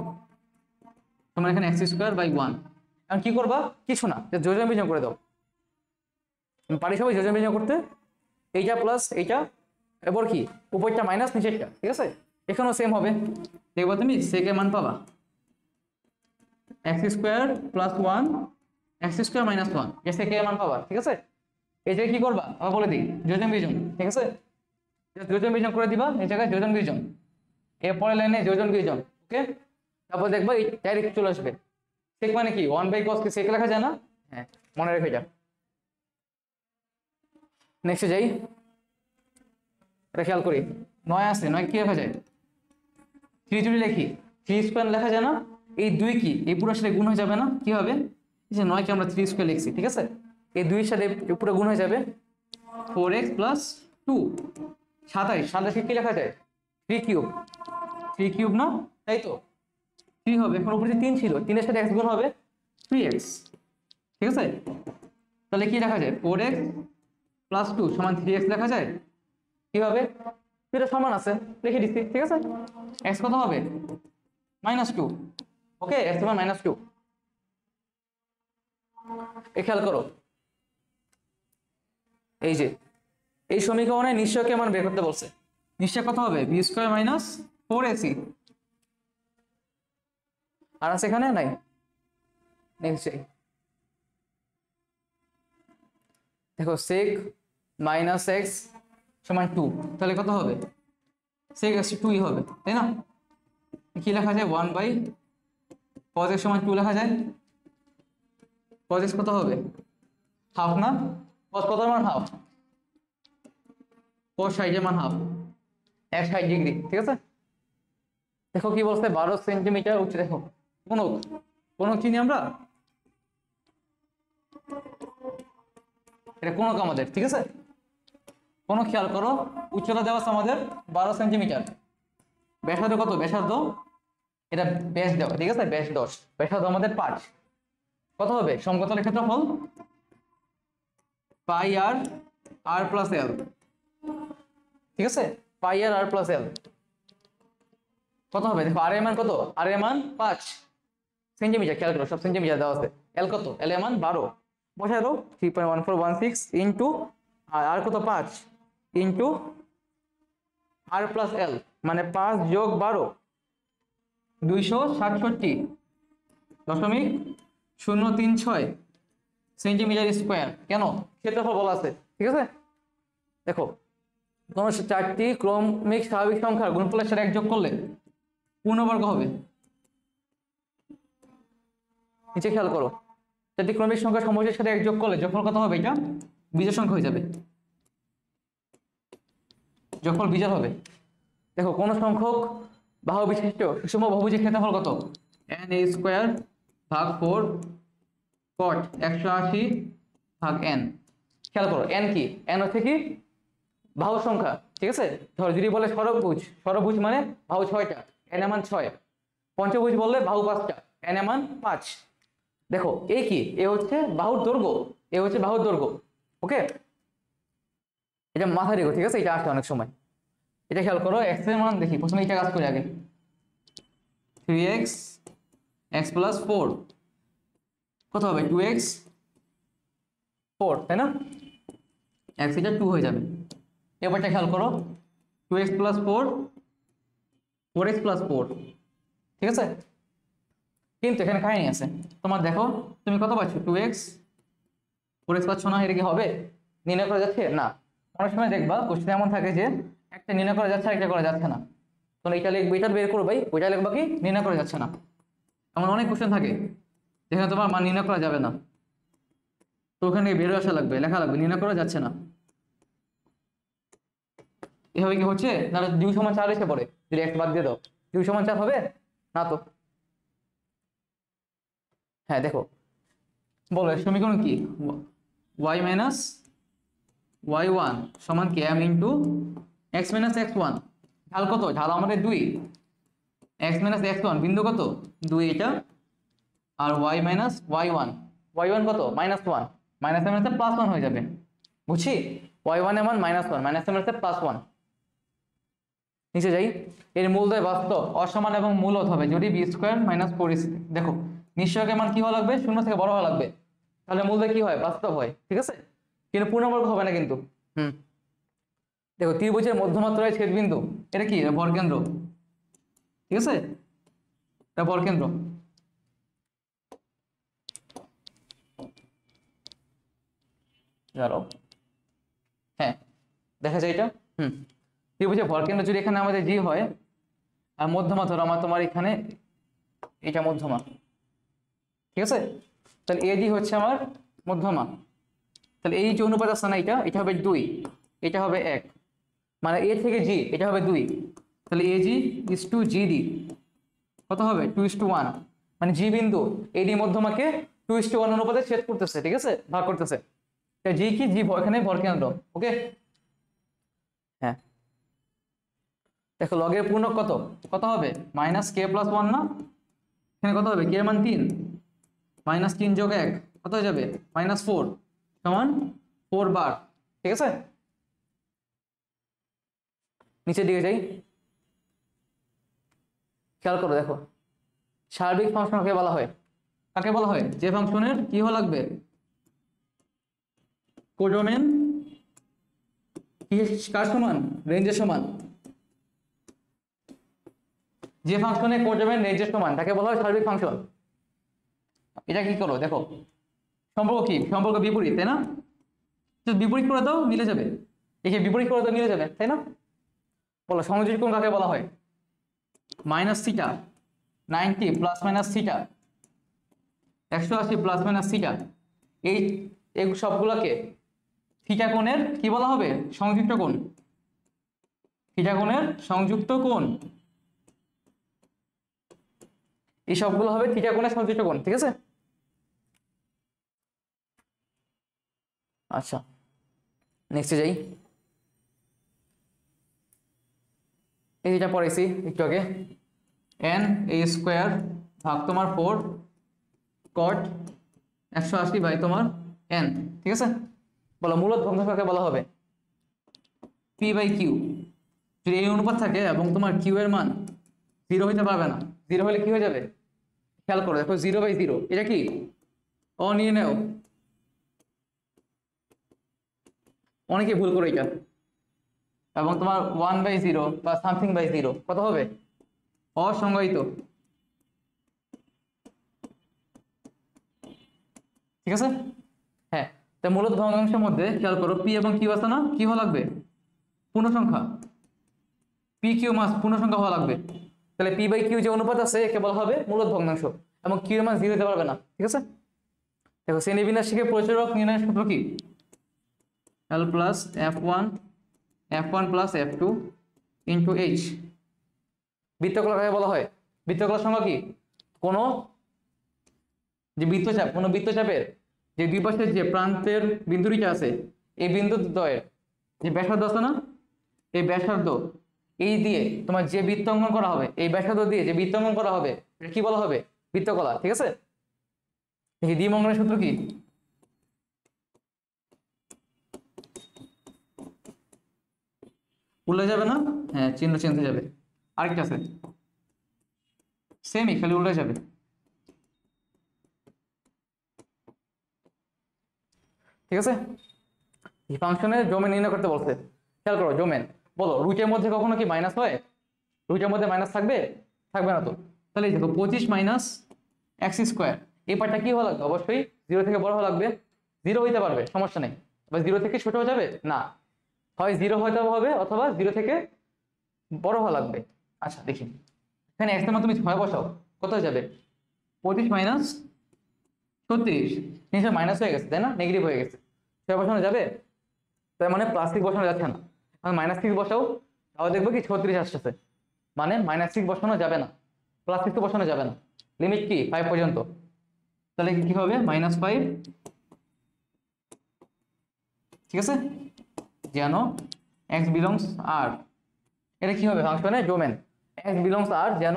তোমার এখানে x স্কোয়ার বাই 1। এখন কি করবা? কিছু না, যোজন বিয়োজন করে দাও, পারি সবাই যোজন বিয়োজন করতে, এইটা প্লাস এইটা, এবার কি উপরটা মাইনাস নিচেরটা, ঠিক আছে। এখানেও সেম হবে, দেখবো তুমি সেকের মান পাবা x square plus one x square minus one, এ সেকের মান পাবা। ঠিক আছে, এই জায়গায় কি করবা আবার বলে দিই, যোজন বিয়োজন। ঠিক আছে, যোজন বিয়োজন করে দিবা, এই জায়গায় যোজন বিয়োজন, এরপরে লাইনে যোজন বিয়োজন। ওকে, তারপর দেখবা ডাইরেক্ট চলে আসবে। সেক মানে কি, 1/cos কে সেক লেখা যায় না? হ্যাঁ, মনে রেখে যা। নেক্সটে যাই, এটা খেয়াল করি, 9 আছে, 9 কি লেখা যায়? 3 যদি লিখি 3 স্কয়ার লেখা যায় না? এই 2 কি এই পুরোর সাথে গুণ হয়ে যাবে না? কি হবে, এই যে 9 কে আমরা 3 স্কয়ার লিখছি, ঠিক আছে, এই 2 এর সাথে পুরো গুণ হয়ে যাবে 4x + 2 27, 27 কি লেখা যায়? 3 কিউব, 3 কিউব না, তাই তো 3 হবে, এখন উপরে 3 ছিল, 3 এর সাথে x গুণ হবে 3x। ঠিক আছে, তাহলে কি লেখা যায়? 4x + 2 = 3x লেখা যায়। কি হবে, এটা সমান আছে, লিখে দিচ্ছি। ঠিক আছে, x কত হবে? -2। ওকে, x সমান -2। এই খেয়াল করো, এই যে এই সমীকরণে নিশ্চয়কে মান বের করতে বলছে। নিশ্চয় কত হবে? b² - 4ac। আর আছে এখানে নাই। নেক্সট দেখো, sec - x = 2, তাহলে কত হবে? sec x 2 হবে, তাই না? কি লেখা যায়? 1/cos x = 2 লেখা যায়। cos x কত হবে? হাফ না? cos কত মান হাফ? cos 60 এর মান হাফ, 160 ডিগ্রি। ঠিক আছে, দেখো কি বলছে, 12 সেন্টিমিটার উচ্চ। দেখো কোন চিনি আমরা, এটা কোন আমাদের, ঠিক আছে, কোন খেয়াল করো, উচ্চতা দেওয়া আছে আমাদের 12 সেন্টিমিটার, ব্যাসার্ধ কত? ব্যাসার্ধ এটা ব্যাস দেওয়া, ঠিক আছে, ব্যাস 10, ব্যাসার্ধ আমাদের 5। কত হবে? সমতলের ক্ষেত্রফল পাই আর + l। ঠিক আছে, পাই আর + l কত হবে? দেখো আর এর মান কত? আর এর মান 5 সেন্টিমিটার, খেয়াল করো সব সেন্টিমিটার দেওয়া আছে। l কত? l এর মান 12, বসাই দাও 3.1416 ইনটু আর কত 5 ইনটু r + l মানে 5 + 12 267.036 সেন্টিমিটার স্কয়ার। কেন? ক্ষেত্রফল বলা আছে। ঠিক আছে, দেখো কোন 4টি ক্রমিক স্বাভাবিক সংখ্যার গুণফলের সাথে 1 যোগ করলে পূর্ণবর্গ হবে। নিচে খেয়াল করো, 4টি ক্রমিক সংখ্যার সমষ্টির সাথে 1 যোগ করলে যোগফল কত হবে? এটা বিজোড় সংখ্যা হয়ে যাবে, যোগফল বিজোড় হবে। দেখো কোন সংখ্যক বাহু বিশিষ্ট সুষম বহুভুজের ক্ষেত্রফল কত? n²/4 cot 180/n। খেয়াল করো, n কি? n হচ্ছে কি? বাহু সংখ্যা। ঠিক আছে, ধর যদি বলে ষড়ভুজ, ষড়ভুজ মানে বাহু 6টা, n এর মান 6। পঞ্চভুজ বললে বাহু 5টা, n এর মান 5। দেখো এই কি? এ হচ্ছে বাহুর দৈর্ঘ্য, এ হচ্ছে বাহুর দৈর্ঘ্য। ওকে, এটা মাথায় রেখো। ঠিক আছে, এটা আসে অনেক সময়। এটা খেয়াল করো, x এর মান দেখি, প্রথমে এটা কাজ করি আগে। 3x x + 4 কত হবে? 2x 4, তাই না? x এটা 2 হয়ে যাবে। এবারটা খেয়াল করো, 2x + 4 4x + 4। ঠিক আছে, কিন্তু এখানে কাহিনী আছে। তোমার দেখো তুমি কত পাচ্ছ? 2x 4x পাচ্ছ না, এটা কি হবে? নির্ণয় করা যাচ্ছে না। অনেক সময় দেখবা কোশ্চেন এমন থাকে যে একটা নির্ণয় করা যাচ্ছে, একটা করা যাচ্ছে না। তোমরা এটা লিখবে, এটা বের করো ভাই, ওইটা লিখবা কি নির্ণয় করা যাচ্ছে না। এমন অনেক কোশ্চেন থাকে যেখানে তোমার মান নির্ণয় করা যাবে না, তো ওখানে বেরো আসা লাগবে, লেখা লাগবে নির্ণয় করা যাচ্ছে না। এভাবে কি হচ্ছে না? 2 = 4 এসে পড়ে, যদি x বাদ দিয়ে দাও 2 = 4 হবে না তো। হ্যাঁ দেখো, বলো সমীকরণ কি? y - y1 = কি? m * x - x1। ঢাল কত? ঢাল আমাদের 2, x - x1 বিন্দু কত? 2 এটা, আর y - y1, y1 কত? -1, মাইনাস এর মানে +1 হয়ে যাবে। বুঝছি? y1 এর মান -1, মাইনাস এর মানে +1। নিচে যাই, এর মূলদ্বয় বাস্তব, অসমান এবং মূলদ হবে যদি b² - 4ac। দেখো নিশ্চয়কের মান কি হওয়া লাগবে? 0 থেকে বড় হওয়া লাগবে, তাহলে মূলদ্বয় কি হয়? বাস্তব হয়। ঠিক আছে, কিন্তু পূর্ণবর্গ হবে না কিন্তু। দেখো ত্রিভুজের মধ্যমাত্রায় ছেদবিন্দু, এটা কি? ভরকেন্দ্র। ঠিক আছে, এটা ভরকেন্দ্র। হ্যাঁ দেখা যায় এটা। ত্রিভুজের ভরকেন্দ্র যদি এখানে আমাদের জি হয়, আর মধ্যমা ধরো আমার তোমার এখানে এটা মধ্যমা, ঠিক আছে, তাহলে এডি হচ্ছে আমার মধ্যমা, তাহলে এই যে অনুপাত আছে না এটা হবে 2, এটা হবে 1, মানে এ থেকে জি এটা হবে 2, তাহলে এজি ইজ টু জিডি কত হবে 2:1, মানে জি বিন্দু এডি মধ্যমাকে 2:1 অনুপাতে ছেদ করতেছে, ঠিক আছে, ভাগ করতেছে। জি কি জি এখানে ভরকেন্দ্র। ওকে, হ্যাঁ দেখো লগের পূর্ণক কত কত হবে -k+1 না, এখানে কত হবে কে এর মান 3, -3 যোগ 1 কত হয়ে যাবে -4 সমান 4 বার, ঠিক আছে। নিচের দিকে যাই, খেয়াল করো দেখো সার্বিক ফাংশন কাকে বলা হয়, কাকে বলা হয় যে ফাংশনের কি হওয়া লাগবে কোডোমেন কি কার সমান রেঞ্জের সমান, যে ফাংশনে কোডোমেন রেঞ্জের সমান তাকে বলা হয় সার্বিক ফাংশন। এটা কি করো দেখো সম্পর্ক কি, সম্পর্ক বিপরীত তাই না, বিপরীত করে দাও মিলে যাবে, একে বিপরীত করে দাও মিলে যাবে তাই না। বলো সংযোজী কোণ কাকে বলা হয় -θ 90 ± θ 180 ± θ, এই সবগুলোকে থিটা কোণের কি বলা হবে সংযুক্ত কোণ, থিটা কোণের সংযুক্ত কোণ, এই সবগুলো হবে থিটা কোণের সংযুক্ত কোণ, ঠিক আছে। আচ্ছা নেক্সটে যাই, এই যেটা পড়েছি একটু আগে n² ভাগ তোমার 4 cot 180 বাই তোমার n, ঠিক আছে। বলো মূলত ভগ্নাংশ কাকে বলা হবে p/q, যদি এই অনুপাত থাকে এবং তোমার q এর মান 0 হইতে পারবে না, 0 হলে কি হয়ে যাবে খেয়াল করো দেখো 0/0 এটা কি অনির্ণেয়, অনেকে ভুল করে এটা, এবং তোমার 1/0 বা something/0 কত হবে অসংজ্ঞায়িত, ঠিক আছে। হ্যাঁ তাই মূলত ভগ্নাংশের মধ্যে খেয়াল করো পি এবং কিউ আছে না, কি হওয়া লাগবে পূর্ণ সংখ্যা, পি কিউ মাস পূর্ণ সংখ্যা হওয়া লাগবে, তাহলে p/q যে অনুপাত আছে একে বলা হবে মূলত ভগ্নাংশ, এবং কিউ এর মান 0 হতে পারবে না, ঠিক আছে। দেখো শ্রেণীবিন্যাস শিখে প্রচুরক নির্ণয়ের সূত্র কি l + f1 + f2 * h। বৃত্তকলা কাকে বলা হয়, বৃত্তকলার সংজ্ঞা কি কোনো যে বৃত্তচাপ, কোনো বৃত্তচাপের যে দুই পাশের যে প্রান্তের বিন্দুটিটা আছে এই বিন্দু দ্বয়ের যে ব্যাসার্ধ আছে না, এই ব্যাসার্ধ এই দিয়ে তোমার যে বৃত্ত অঙ্কন করা হবে, এই ব্যাসার্ধ দিয়ে যে বৃত্ত অঙ্কন করা হবে এটা কি বলা হবে বৃত্তকলা, ঠিক আছে। এই দ্বিম অঙ্কনের সূত্র কি উল্টে যাবে না, হ্যাঁ চিহ্ন চেঞ্জ হয়ে যাবে, আরেকটা আছে সেমই খালি উল্টে যাবে, ঠিক আছে। এই ফাংশনের ডোমেন নির্ণয় করতে বলছে, খেয়াল করো ডোমেন, বলো রুটের মধ্যে কখনো কি মাইনাস হয়, রুটের মধ্যে মাইনাস থাকবে, থাকবে না তো, তাহলে দেখো 25 - x², এই পার্টটা কি হওয়া লাগবে অবশ্যই 0 থেকে বড় হওয়া লাগবে, 0 হইতে পারবে সমস্যা নেই, বা 0 থেকে ছোট হয়ে যাবে না, হয় 0 হয়তো হবে অথবা 0 থেকে বড় হওয়া লাগবে। আচ্ছা দেখি এখানে x এর মান তুমি 6 বসাও কত হয়ে যাবে 25 - 36, নিচে মাইনাস হয়ে গেছে তাই না, নেগেটিভ হয়ে গেছে, 6 বসানো যাবে, তার মানে +6 বসানো যাচ্ছে না, এখন -6 বসাও তাহলে দেখবো কি 36 আসতেছে, মানে -6 বসানো যাবে না, +6 তো বসানো যাবে না, লিমিট কি 5 পর্যন্ত, তাহলে কি হবে -5, ঠিক আছে, যেন x বিলংস r, এটা কি হবে ফাংশনের ডোমেন x বিলংস r, যেন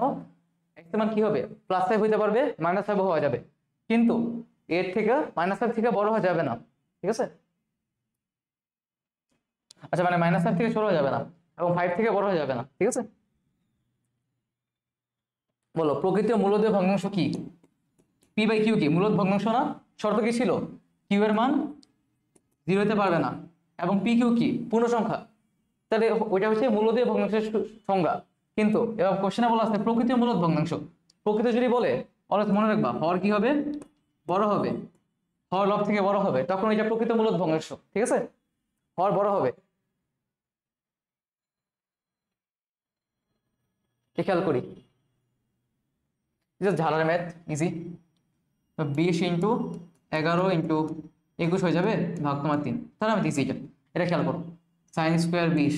x এর মান কি হবে +5 হইতে পারবে -5 হওয়া যাবে, কিন্তু এর থেকে -5 থেকে বড় হওয়া যাবে না, ঠিক আছে। আচ্ছা মানে -5 থেকে ছোট হয়ে যাবে না এবং 5 থেকে বড় হয়ে যাবে না, ঠিক আছে। বলো প্রকৃতির মূলদ ভগ্নাংশ কি p/q কি মূলদ ভগ্নাংশ না, শর্ত কি ছিল q এর মান 0 হতে পারবে না এবং pq কি পূর্ণ সংখ্যা, তাহলে ওইটা হচ্ছে মূলদ ভগ্নাংশের সংজ্ঞা, কিন্তু এবার কোশ্চেনে বলা আছে প্রকৃত মূলদ ভগ্নাংশ। প্রকৃত যদি বলে অলওয়েজ মনে রাখবা হর কি হবে, বড় হবে, হর লব থেকে বড় হবে, তখন এটা প্রকৃত মূলদ ভগ্নাংশ। ঠিক আছে, হর বড় হবে। খেয়াল করি ঝাড়ার ম্যাথ ইজি, 20 ইন্টু 11 ইন্টু 21 হয়ে যাবে ভাগ তোমার 3, তাহলে আমি দিচ্ছি এটা খেয়াল করো। Sine square 20,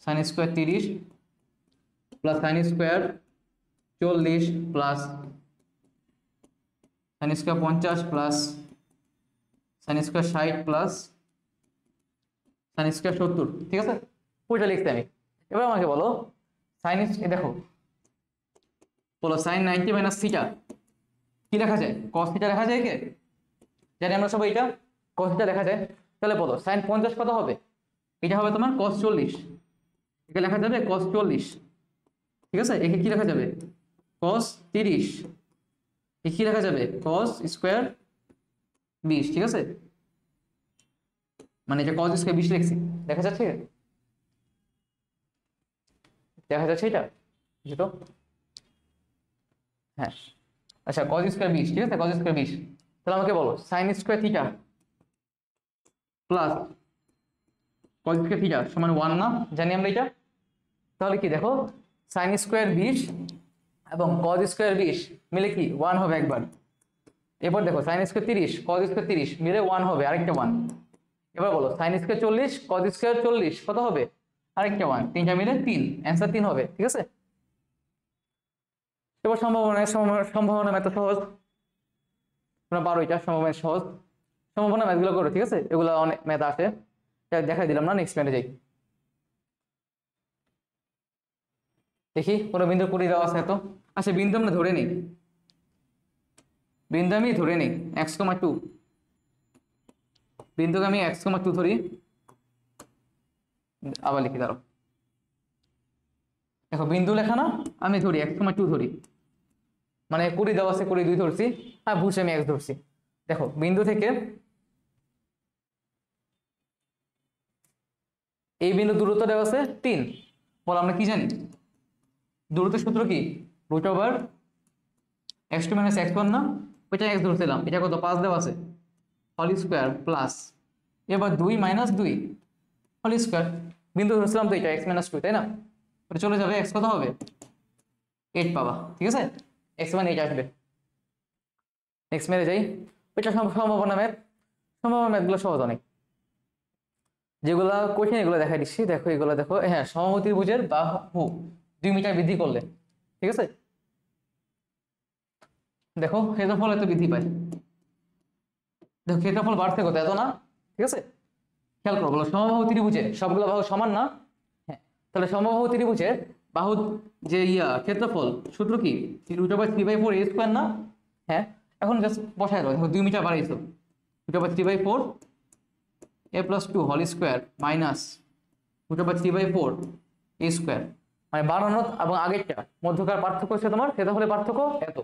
sine square 30 plus sine square 40 plus sine square 50 plus sine square 60 plus sine square 70। ঠিক আছে, পুরোটা লিখতে আমি। এবার আমাকে বলো সাইন, দেখো বলো সাইন 90 মাইনাস থিটা কি লেখা যায়, কস থিটা লেখা যায় কে জানি আমরা সবাই, এটা কস থিটা লেখা যায়। তাহলে বলো সাইন 50 কত হবে, এটা হবে তোমার কস 40, একে লেখা যাবে কস 40। ঠিক আছে, একে কি লেখা যাবে কস 30, এ কি লেখা যাবে কস স্কোয়ার 20। ঠিক আছে, মানে এটা কস স্কোয়ার 20 লিখছি, দেখা যাচ্ছে, দেখা যাচ্ছে এটা যেটা, হ্যাঁ আচ্ছা কস স্কোয়ার 20। ঠিক আছে, কস স্কোয়ার 20, তাহলে আমাকে বলো sine square theta plus cos square theta সমান 1 না, জানি আমরা এটা। তাহলে কি দেখো সাইন স্কোয়ার 20 এবং কস স্কোয়ার 20 মিলে কি 1 হবে একবার। এবার দেখো সাইন স্কোয়ার 30 কস স্কোয়ার 30 মিলে 1 হবে, আরেকটা 1। এবার বলো সাইন স্কোয়ার 40 কস স্কোয়ার 40 কত হবে, আরেকটা 1, তিনটা মিলে 3, অ্যান্সার 3 হবে। ঠিক আছে, এবার সম্ভাবনা এত সহজ, তোমরা পারো এটা, সম্ভাবনা সহজ, সম্ভাবনা ম্যাথগুলো করো। ঠিক আছে, এগুলো অনেক ম্যাথ আসে, দেখাই দিলাম না, নেক্সট ম্যাথে যাই। দেখি কোনো বিন্দু কুড়ি দেওয়া আছে তো, আচ্ছা বিন্দু আমরা ধরে নিই, বিন্দু আমি ধরে নিই x,2, বিন্দুকে আমি x,2 ধরি, আবার লিখি দাঁড়ো, দেখো বিন্দু লেখা না, আমি ধরি x,2 ধরি, মানে কুড়ি দেওয়া আছে, কুড়ি 2 ধরছি, আর ভুসে আমি x ধরছি। দেখো বিন্দু থেকে এই বিন্দু দূরত্ব দেওয়া আছে 3, বল আমরা কি জানি দূরত্বের সূত্র কি, root over x2 minus x1 না, ওইটা x ধরছিলাম, এটা কত 5 দেওয়া আছে, হোল স্কোয়ার প্লাস এবার 2 মাইনাস 2 হোল স্কোয়ার, বিন্দু ধরছিলাম তো এটা x-2, তাই না, ওটা চলে যাবে, x কত হবে 8 পাবা। ঠিক আছে, x মানে 8 আসবে। নেক্সট ম্যাথে যাই, ওইটা সম্ভাবনা ম্যাথ, সম্ভাবনা ম্যাথগুলো সহজ অনেক, যেগুলা কঠিন এগুলো দেখা দিচ্ছি। দেখো এগুলো দেখো, হ্যাঁ সমবাহুত্রিভুজের বাহু 2 মিটার বৃদ্ধি করলে, ঠিক আছে, দেখো ক্ষেত্রফল এত বৃদ্ধি পায়, দেখো ক্ষেত্রফল বাড়তে কত, এত না। ঠিক আছে, খেয়াল করো, বলো সমবাহু ত্রিভুজে সবগুলো বাহু সমান না, হ্যাঁ, তাহলে সমবাহু ত্রিভুজের বাহু যে ক্ষেত্রফল সূত্র কি, √3/4 a² না, হ্যাঁ, এখন জাস্ট বসায় দাও, দেখো 2 মিটার বাড়াইছো, √3/4 a+2 whole square minus √3/4 a², মানে বাড়ানো এবং আগেরটা মধ্যকার পার্থক্য হচ্ছে তোমার ক্ষেত্রফলের পার্থক্য এত,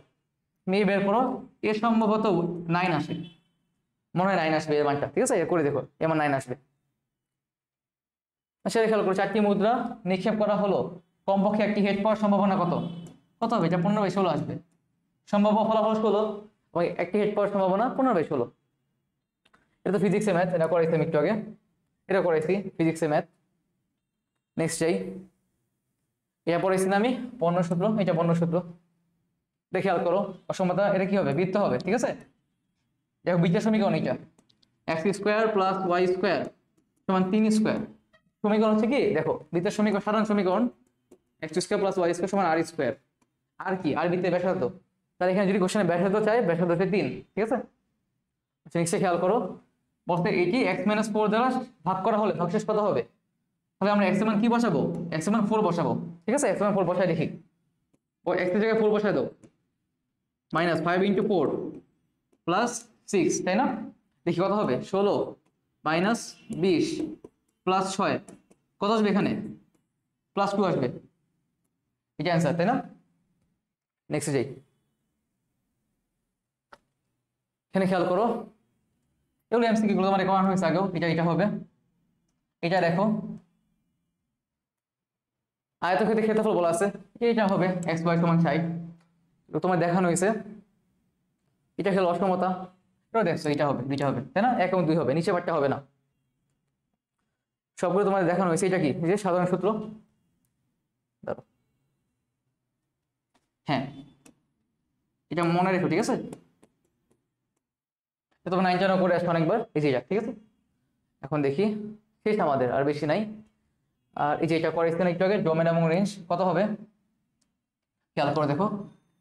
তুমি বের করো, এ সম্ভবত 9 আসে, মনে হয় 9 আসবে এর মানটা। ঠিক আছে, এর করে দেখো এমন 9 আসবে। সেটা খেয়াল করো, 4টি মুদ্রা নিক্ষেপ করা হলো, কমপক্ষে একটি হেড পাওয়ার সম্ভাবনা কত, কত হবে, এটা 15/16 আসবে, সম্ভাব্য ফলাফল 16, ওই একটি হেড পাওয়ার সম্ভাবনা 15/16। এটা তো ফিজিক্সের ম্যাথ, এটা করাইছি আমি একটু আগে, এটা করাইছি ফিজিক্সের ম্যাথ। নেক্সট যাই, এটা পড়াইছি না আমি বর্ণ সূত্র, এটা বর্ণ সূত্র, এটা খেয়াল করো, অসমতা এটা কি হবে, বৃত্ত হবে। ঠিক আছে, দেখো বৃত্তের সমীকরণ এটা x² + y² সমান 3², সমীকরণ হচ্ছে কি, দেখো বৃত্তের সমীকরণ, সাধারণ সমীকরণ x² + y² সমান r², আর কি, আর বৃত্তের ব্যাসার্ধ, তাহলে এখানে যদি কোশ্চেনে ব্যাসার্ধ চাই, ব্যাসার্ধ হচ্ছে 3। ঠিক আছে, আচ্ছা নেক্সটে খেয়াল করো, বলতে এটি x-4 দ্বারা ভাগ করা হলে ভাগশেষ কত হবে, তাহলে আমরা x এর মান কি বসাবো, x এর মান 4 বসাবো। ঠিক আছে, x এর মান 4 বসাই দেখি, ও x এর জায়গায় 4 বসাই দাও, -5 × 4 + 6, তাই না, দেখি কত হবে, 16 - 20 + 6 কত আসবে, এখানে +2 আসবে, এটা অ্যান্সার, তাই না। নেক্সট যাই, এখানে খেয়াল করো, এগুলো এমসিকিউ গুলো তোমার রেকমেন্ড হয়েছে আগেও, এটা হবে, এটা দেখো আয়তক্ষেত্রের ক্ষেত্রফল বলা আছে, এইটা হবে এক্স ওয়াই সমান 60। তোমার দেখানো হয়েছে, এটা হলো অসমতা, এটাও দেখছো এটা হবে, দুইটা হবে তাই না, 1 এবং 2 হবে, নিচে বারটা হবে না। সবগুলো তোমাদের দেখানো হয়েছে, এটা কি এই যে সাধারণ সূত্র, ধরো হ্যাঁ এটা মনে রেখো, ঠিক আছে। তোমার 9 জানা করে আসবে অনেকবার, এই যে এটা, ঠিক আছে। এখন দেখি শেষ আমাদের, আর বেশি নাই। আর এই যে এটা করেছিলেন একটু আগে, ডোমেন এবং রেঞ্জ কত হবে খেয়াল করে দেখো।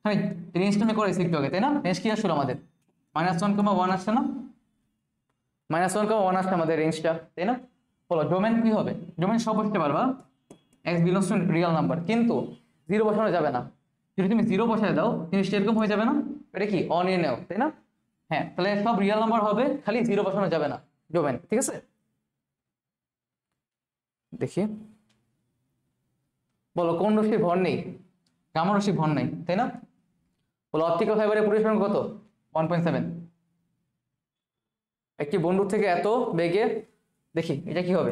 হ্যাঁ রেঞ্জটা আমি করেছি একটু আগে তাই না, রেঞ্জ কি আসলো আমাদের -1,1 আসছে না, -1,1 আসছে আমাদের রেঞ্জটা তাই না। বলো ডোমেন কি হবে, ডোমেন সব বসতে পারবা, x belongs to real number, কিন্তু 0 বসানো যাবে না। যদি তুমি 0 বসায় দাও জিনিসটা এরকম হয়ে যাবে না, এটা কি অনিয়ে নেও তাই না। হ্যাঁ তাহলে সব রিয়েল নাম্বার হবে, খালি 0 বসানো যাবে না ডোমেন, ঠিক আছে। দেখি বলো কোন রশ্মির ভর নেই, গামা রশ্মির ভর নেই তাই না। বলো অপটিক্যাল ফাইবারের পরিসংখ্যান কত, 1.7। একটি বন্দুক থেকে এত বেগে, দেখি এটা কি হবে,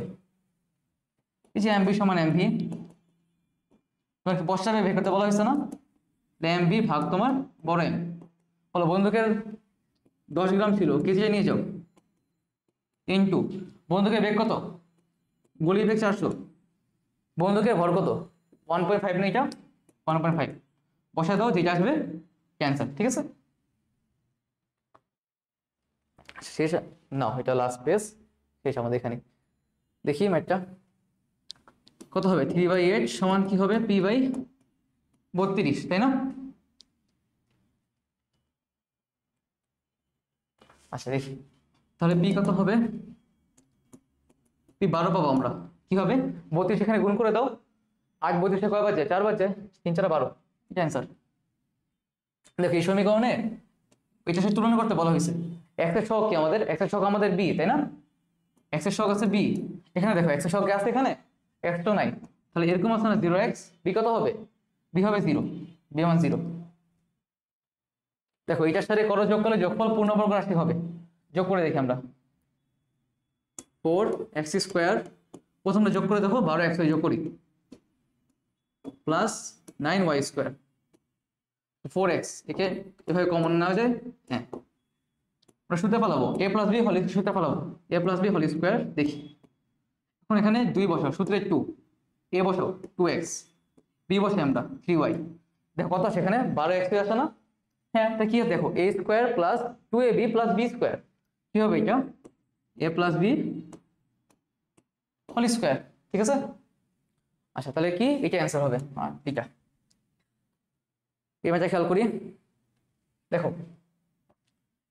এই যে এমভি সমান এমভি, তোমার বস্তাবে বের করতে বলা হয়েছে না, এমভি ভাগ তোমার বড় এম। বলো বন্দুকের 10 গ্রাম ছিল, কেজিতে নিয়ে যাও, ইনটু বন্দুকের বেগ কত, গুলির বেগ 400, বন্দুকের ভর কত 1.5 না, এটা 1.5 বসা দাও, যেটা আসবে ক্যান্সার, ঠিক আছে। শেষ না, এটা লাস্ট পেজ, শেষ আমাদের এখানে। দেখি ম্যাথটা কত হবে, 3/8 সমান কি হবে, p/32 তাই না। আচ্ছা দেখি তাহলে পি কত হবে, পি 12 পাবো আমরা, কি হবে 32 এখানে গুণ করে দাও, 8 32 কয় বাজে, 4 বাজে, 3 4 12, এটা অ্যান্সার। দেখো এই সমীকরণে এটা সাথে তুলনা করতে বলা হয়েছে, এক্স এর সহগ কি আমাদের, এক্স এর সহগ আমাদের বি তাই না, এক্স এর সহগ আছে বি, এখানে দেখো এক্স এর সহগ আছে, এখানে এক্স তো নাই, তাহলে এরকম আছে না 0x, বি কত হবে, বি হবে 0, বি মান 0। দেখো এটার সাথে করো যোগ করলে যোগফল পূর্ণবর্গ রাশি হবে, যোগ করে দেখি আমরা 4x², প্রথমটা যোগ করে দেখো 12x যোগ করি, প্লাস 9y², 4x, একে এভাবে কমন নেওয়া যায়, হ্যাঁ আমরা সূত্রে পালাবো a + b হোল, সূত্রে পালাবো a + b হোল স্কয়ার। দেখি এখন এখানে 2 বসাও, সূত্রে 2, a বসাও 2x, b বসাই আমরা 3y, দেখো কত সেখানে 12x আসে না, হ্যাঁ তা কি দেখো a² + 2ab + b², কি হবে এটা a + b হোল স্কয়ার, ঠিক আছে। আচ্ছা তাহলে কি এটা অ্যান্সার হবে, এটা এই ম্যাচটা খেয়াল করি, দেখো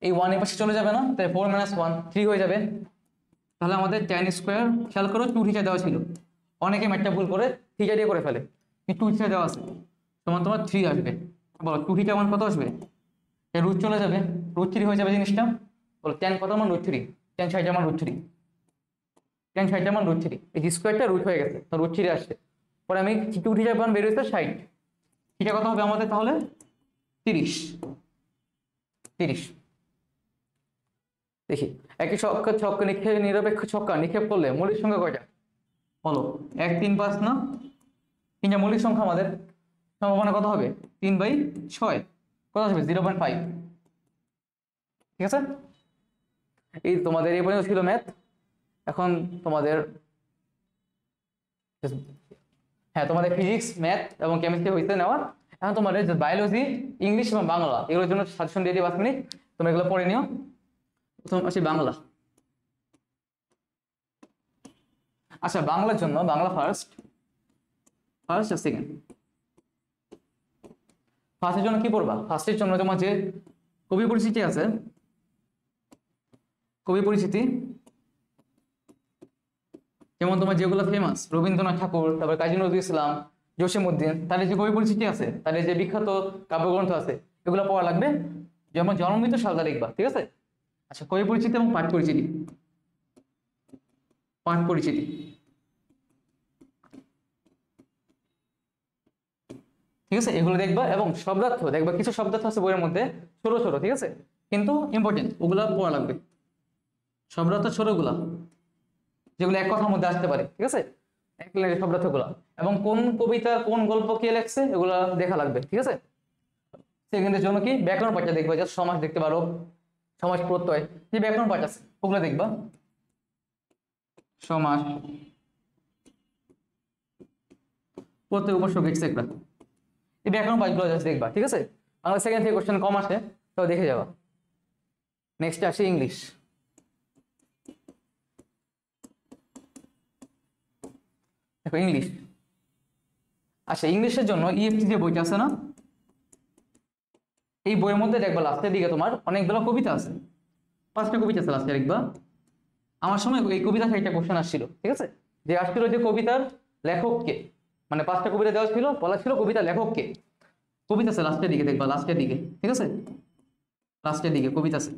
এই 1 এর পাশে চলে যাবে না, তাই 4 - 1 3 হয়ে যাবে, তাহলে আমাদের tan স্কয়ার, খেয়াল করো 2 থিটা দেওয়া ছিল, অনেকে ম্যাথটা ভুল করে থিটা দিয়ে করে ফেলে, কিন্তু 2 থিটা দেওয়া আছে, তোমার 3 আসবে। বলো 2 থিটা মান কত আসবে, এই রুট চলে যাবে, √3 হয়ে যাবে জিনিসটা। বলো tan কত মান, √3, tan 60 মান √3, tan 60 মান √3, এই যে স্কয়ারটা রুট হয়ে গেছে, তো √3 আসছে, পরে আমি 2 থিটা মান বের হয়েছে 60, থিটা কত হবে আমাদের তাহলে 30। দেখি একই ছক্কা নিক্ষেপ, নিরপেক্ষ ছক্কা নিক্ষেপ করলে মৌলিক সংখ্যা কয়টা, বলো 1 3 5 না, তিনটা মৌলিক সংখ্যা, আমাদের সম্ভাবনা কত হবে 3/6, কত আসবে 0.5, ঠিক আছে। এই তোমাদের এই পর্যন্ত ছিল ম্যাথ। এখন তোমাদের হ্যাঁ তোমাদের ফিজিক্স, ম্যাথ এবং কেমিস্ট্রি হইতে নেওয়া, এখন তোমাদের বায়োলজি, ইংলিশ এবং বাংলা এগুলোর জন্য সাজেশন দিয়ে দিই 5 মিনিট, তোমরা এগুলো পড়ে নিও। প্রথম আসি বাংলা। আচ্ছা বাংলার জন্য বাংলা ফার্স্ট আর সেকেন্ড। ফার্স্টের জন্য কি পড়বা, ফার্স্টের জন্য তোমার যে কবি পরিচিতি আছে, কবি পরিচিতি যেমন তোমার যেগুলো ফেমাস, রবীন্দ্রনাথ ঠাকুর, তারপর কাজী নজরুল ইসলাম, জসীমউদ্দিন, তাদের যে কবি পরিচিতি আছে, তাদের যে বিখ্যাত কাব্যগ্রন্থ আছে, এগুলো পড়া লাগবে, যেমন জন্মমৃত্যু সালটা লিখবা, ঠিক আছে। আচ্ছা কবি পরিচিতি এবং পাঠ পরিচিতি, পাঠ পরিচিতি ঠিক আছে, এগুলো দেখবা, এবং শব্দার্থ দেখবা, কিছু শব্দার্থ আছে বইয়ের মধ্যে ছোট ছোট, ঠিক আছে, কিন্তু ইম্পর্টেন্ট, ওগুলা পড়া লাগবে, শব্দার্থ ছোটগুলা যেগুলো এক কথার মধ্যে আসতে পারে, ঠিক আছে। এক লাইনের শব্দার্থগুলো, এবং কোন কবিতা কোন গল্প কে লেখছে এগুলা দেখা লাগবে, ঠিক আছে। সেকেন্ডের জন্য কি ব্যাকরণ পাঠটা দেখবা, জাস্ট সমাস দেখতে পারো, সমাস প্রত্যয় যে ব্যাকরণ পাঠ আছে ওগুলো দেখবা, সমাস প্রত্যয় উপসর্গ এক্সেট্রা, এই ব্যাকরণ পাঠগুলো জাস্ট দেখবা, ঠিক আছে। বাংলা সেকেন্ড থেকে কোশ্চেন কম আসে, তো দেখে যাবা। নেক্সট আসে ইংলিশ। দেখো ইংলিশ, আচ্ছা ইংলিশের জন্য ইএফটি যে বইটা আছে না, এই বইয়ের মধ্যে দেখবা লাস্টের দিকে তোমার অনেকগুলো কবিতা আছে, 5টা কবিতা আছে লাস্টে দেখবা। আমার সময় এই কবিতা থেকে একটা কোশ্চেন আসছিল, ঠিক আছে, যে আসছিল যে কবিতার লেখককে, মানে 5টা কবিতা দেওয়া ছিল, বলা ছিল কবিতার লেখককে। কবিতা আছে লাস্টের দিকে দেখবা, লাস্টের দিকে, ঠিক আছে, লাস্টের দিকে কবিতা আছে।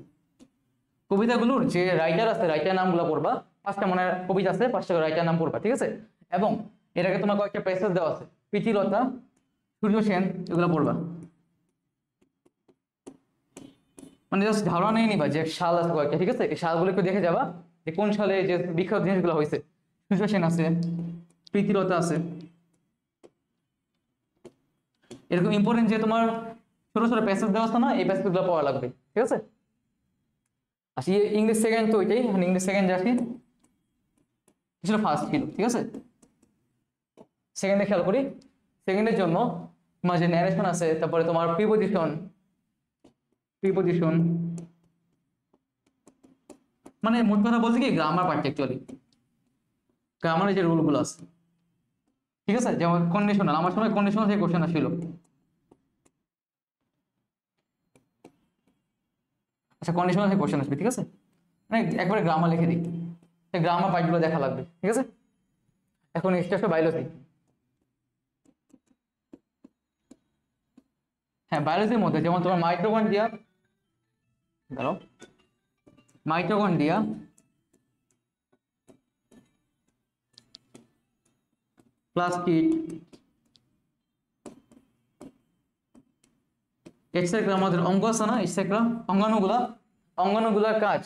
কবিতাগুলোর যে রাইটার আছে রাইটার নামগুলো পড়বা, 5টা মানে কবিতা আছে, 5টা রাইটার নাম পড়বা, ঠিক আছে। এবং এটাকে তোমার কয়েকটা প্যাসেজ দেওয়া আছে, প্রীতিলতা, সূর্য সেন, এগুলো পড়বা। মানে জাস্ট ধারণা নিয়ে নিবা যে সাল আছে কয়েকটা, ঠিক আছে, এই সালগুলো একটু দেখে যাবা যে কোন সালে যে বিখ্যাত জিনিসগুলো হয়েছে। সূর্য সেন আছে, প্রীতিলতা আছে, এরকম ইম্পর্টেন্ট যে তোমার ছোট ছোট প্যাসেজ দেওয়া আছে না, এই প্যাসেজগুলো পড়া লাগবে, ঠিক আছে। আসি ইংলিশ সেকেন্ড, তো ওইটাই ইংলিশ সেকেন্ড আসি, ছিল ফার্স্ট ছিল, ঠিক আছে। সেকেন্ডে খেয়াল করি, সেকেন্ডের জন্য তোমার যে ন্যারেশন আছে, তারপরে তোমার প্রিপোজিশন, প্রিপোজিশন মানে মোট কথা বলতে কি গ্রামার পার্ট, অ্যাকচুয়ালি গ্রামারের যে রুলগুলো আছে, ঠিক আছে, যেমন কন্ডিশনাল, আমার সময় কন্ডিশনাল থেকে কোশ্চেন আসছিল। আচ্ছা কন্ডিশনাল থেকে কোশ্চেন আসবে, ঠিক আছে, মানে একবারে গ্রামার লিখে দিই, গ্রামার পার্টগুলো দেখা লাগবে, ঠিক আছে। এখন নেক্সট আসবে বায়োলজি। হ্যাঁ বায়োলজির মধ্যে যেমন তোমার মাইটোকন্ড্রিয়া, ধরো মাইটোকন্ড্রিয়া, প্লাস্টিড, এক্সট্রা আমাদের অঙ্গ আছে না, এক্সট্রা অঙ্গাণুগুলা, অঙ্গাণুগুলার কাজ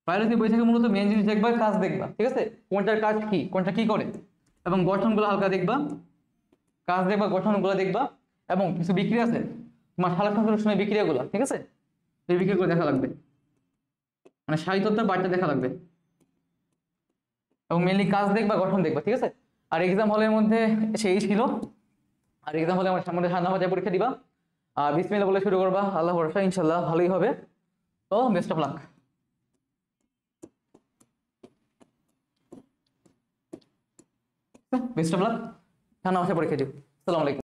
বায়োলজি বই থেকে মূলত মেন জিনিস দেখবা, কাজ দেখবা, ঠিক আছে, কোনটার কাজ কি, কোনটা কি করে, এবং গঠনগুলো হালকা দেখবা, কাজ দেখবা, গঠনগুলো দেখবা, এবং কিছু বিক্রিয়া আছে তোমার সালোক সংশ্লেষণের বিক্রিয়াগুলো, ঠিক আছে, এই বিক্রিয়াগুলো দেখা লাগবে, মানে সাহিত্যটার বার্তা দেখা লাগবে, এবং মেনলি কাজ দেখবা, গঠন দেখবা, ঠিক আছে। আর এক্সাম হলের মধ্যে সেই ছিল, আর এক্সাম হলে আমার সামনে ঠান্ডা মাথায় পরীক্ষা দিবা, আর বিসমিল্লাহ বলে শুরু করবা, আল্লাহ ভরসা, ইনশাল্লাহ ভালোই হবে। তো best of luck, best of luck, ঠান্ডা মাথায় পরীক্ষা দিও। আসসালামু আলাইকুম।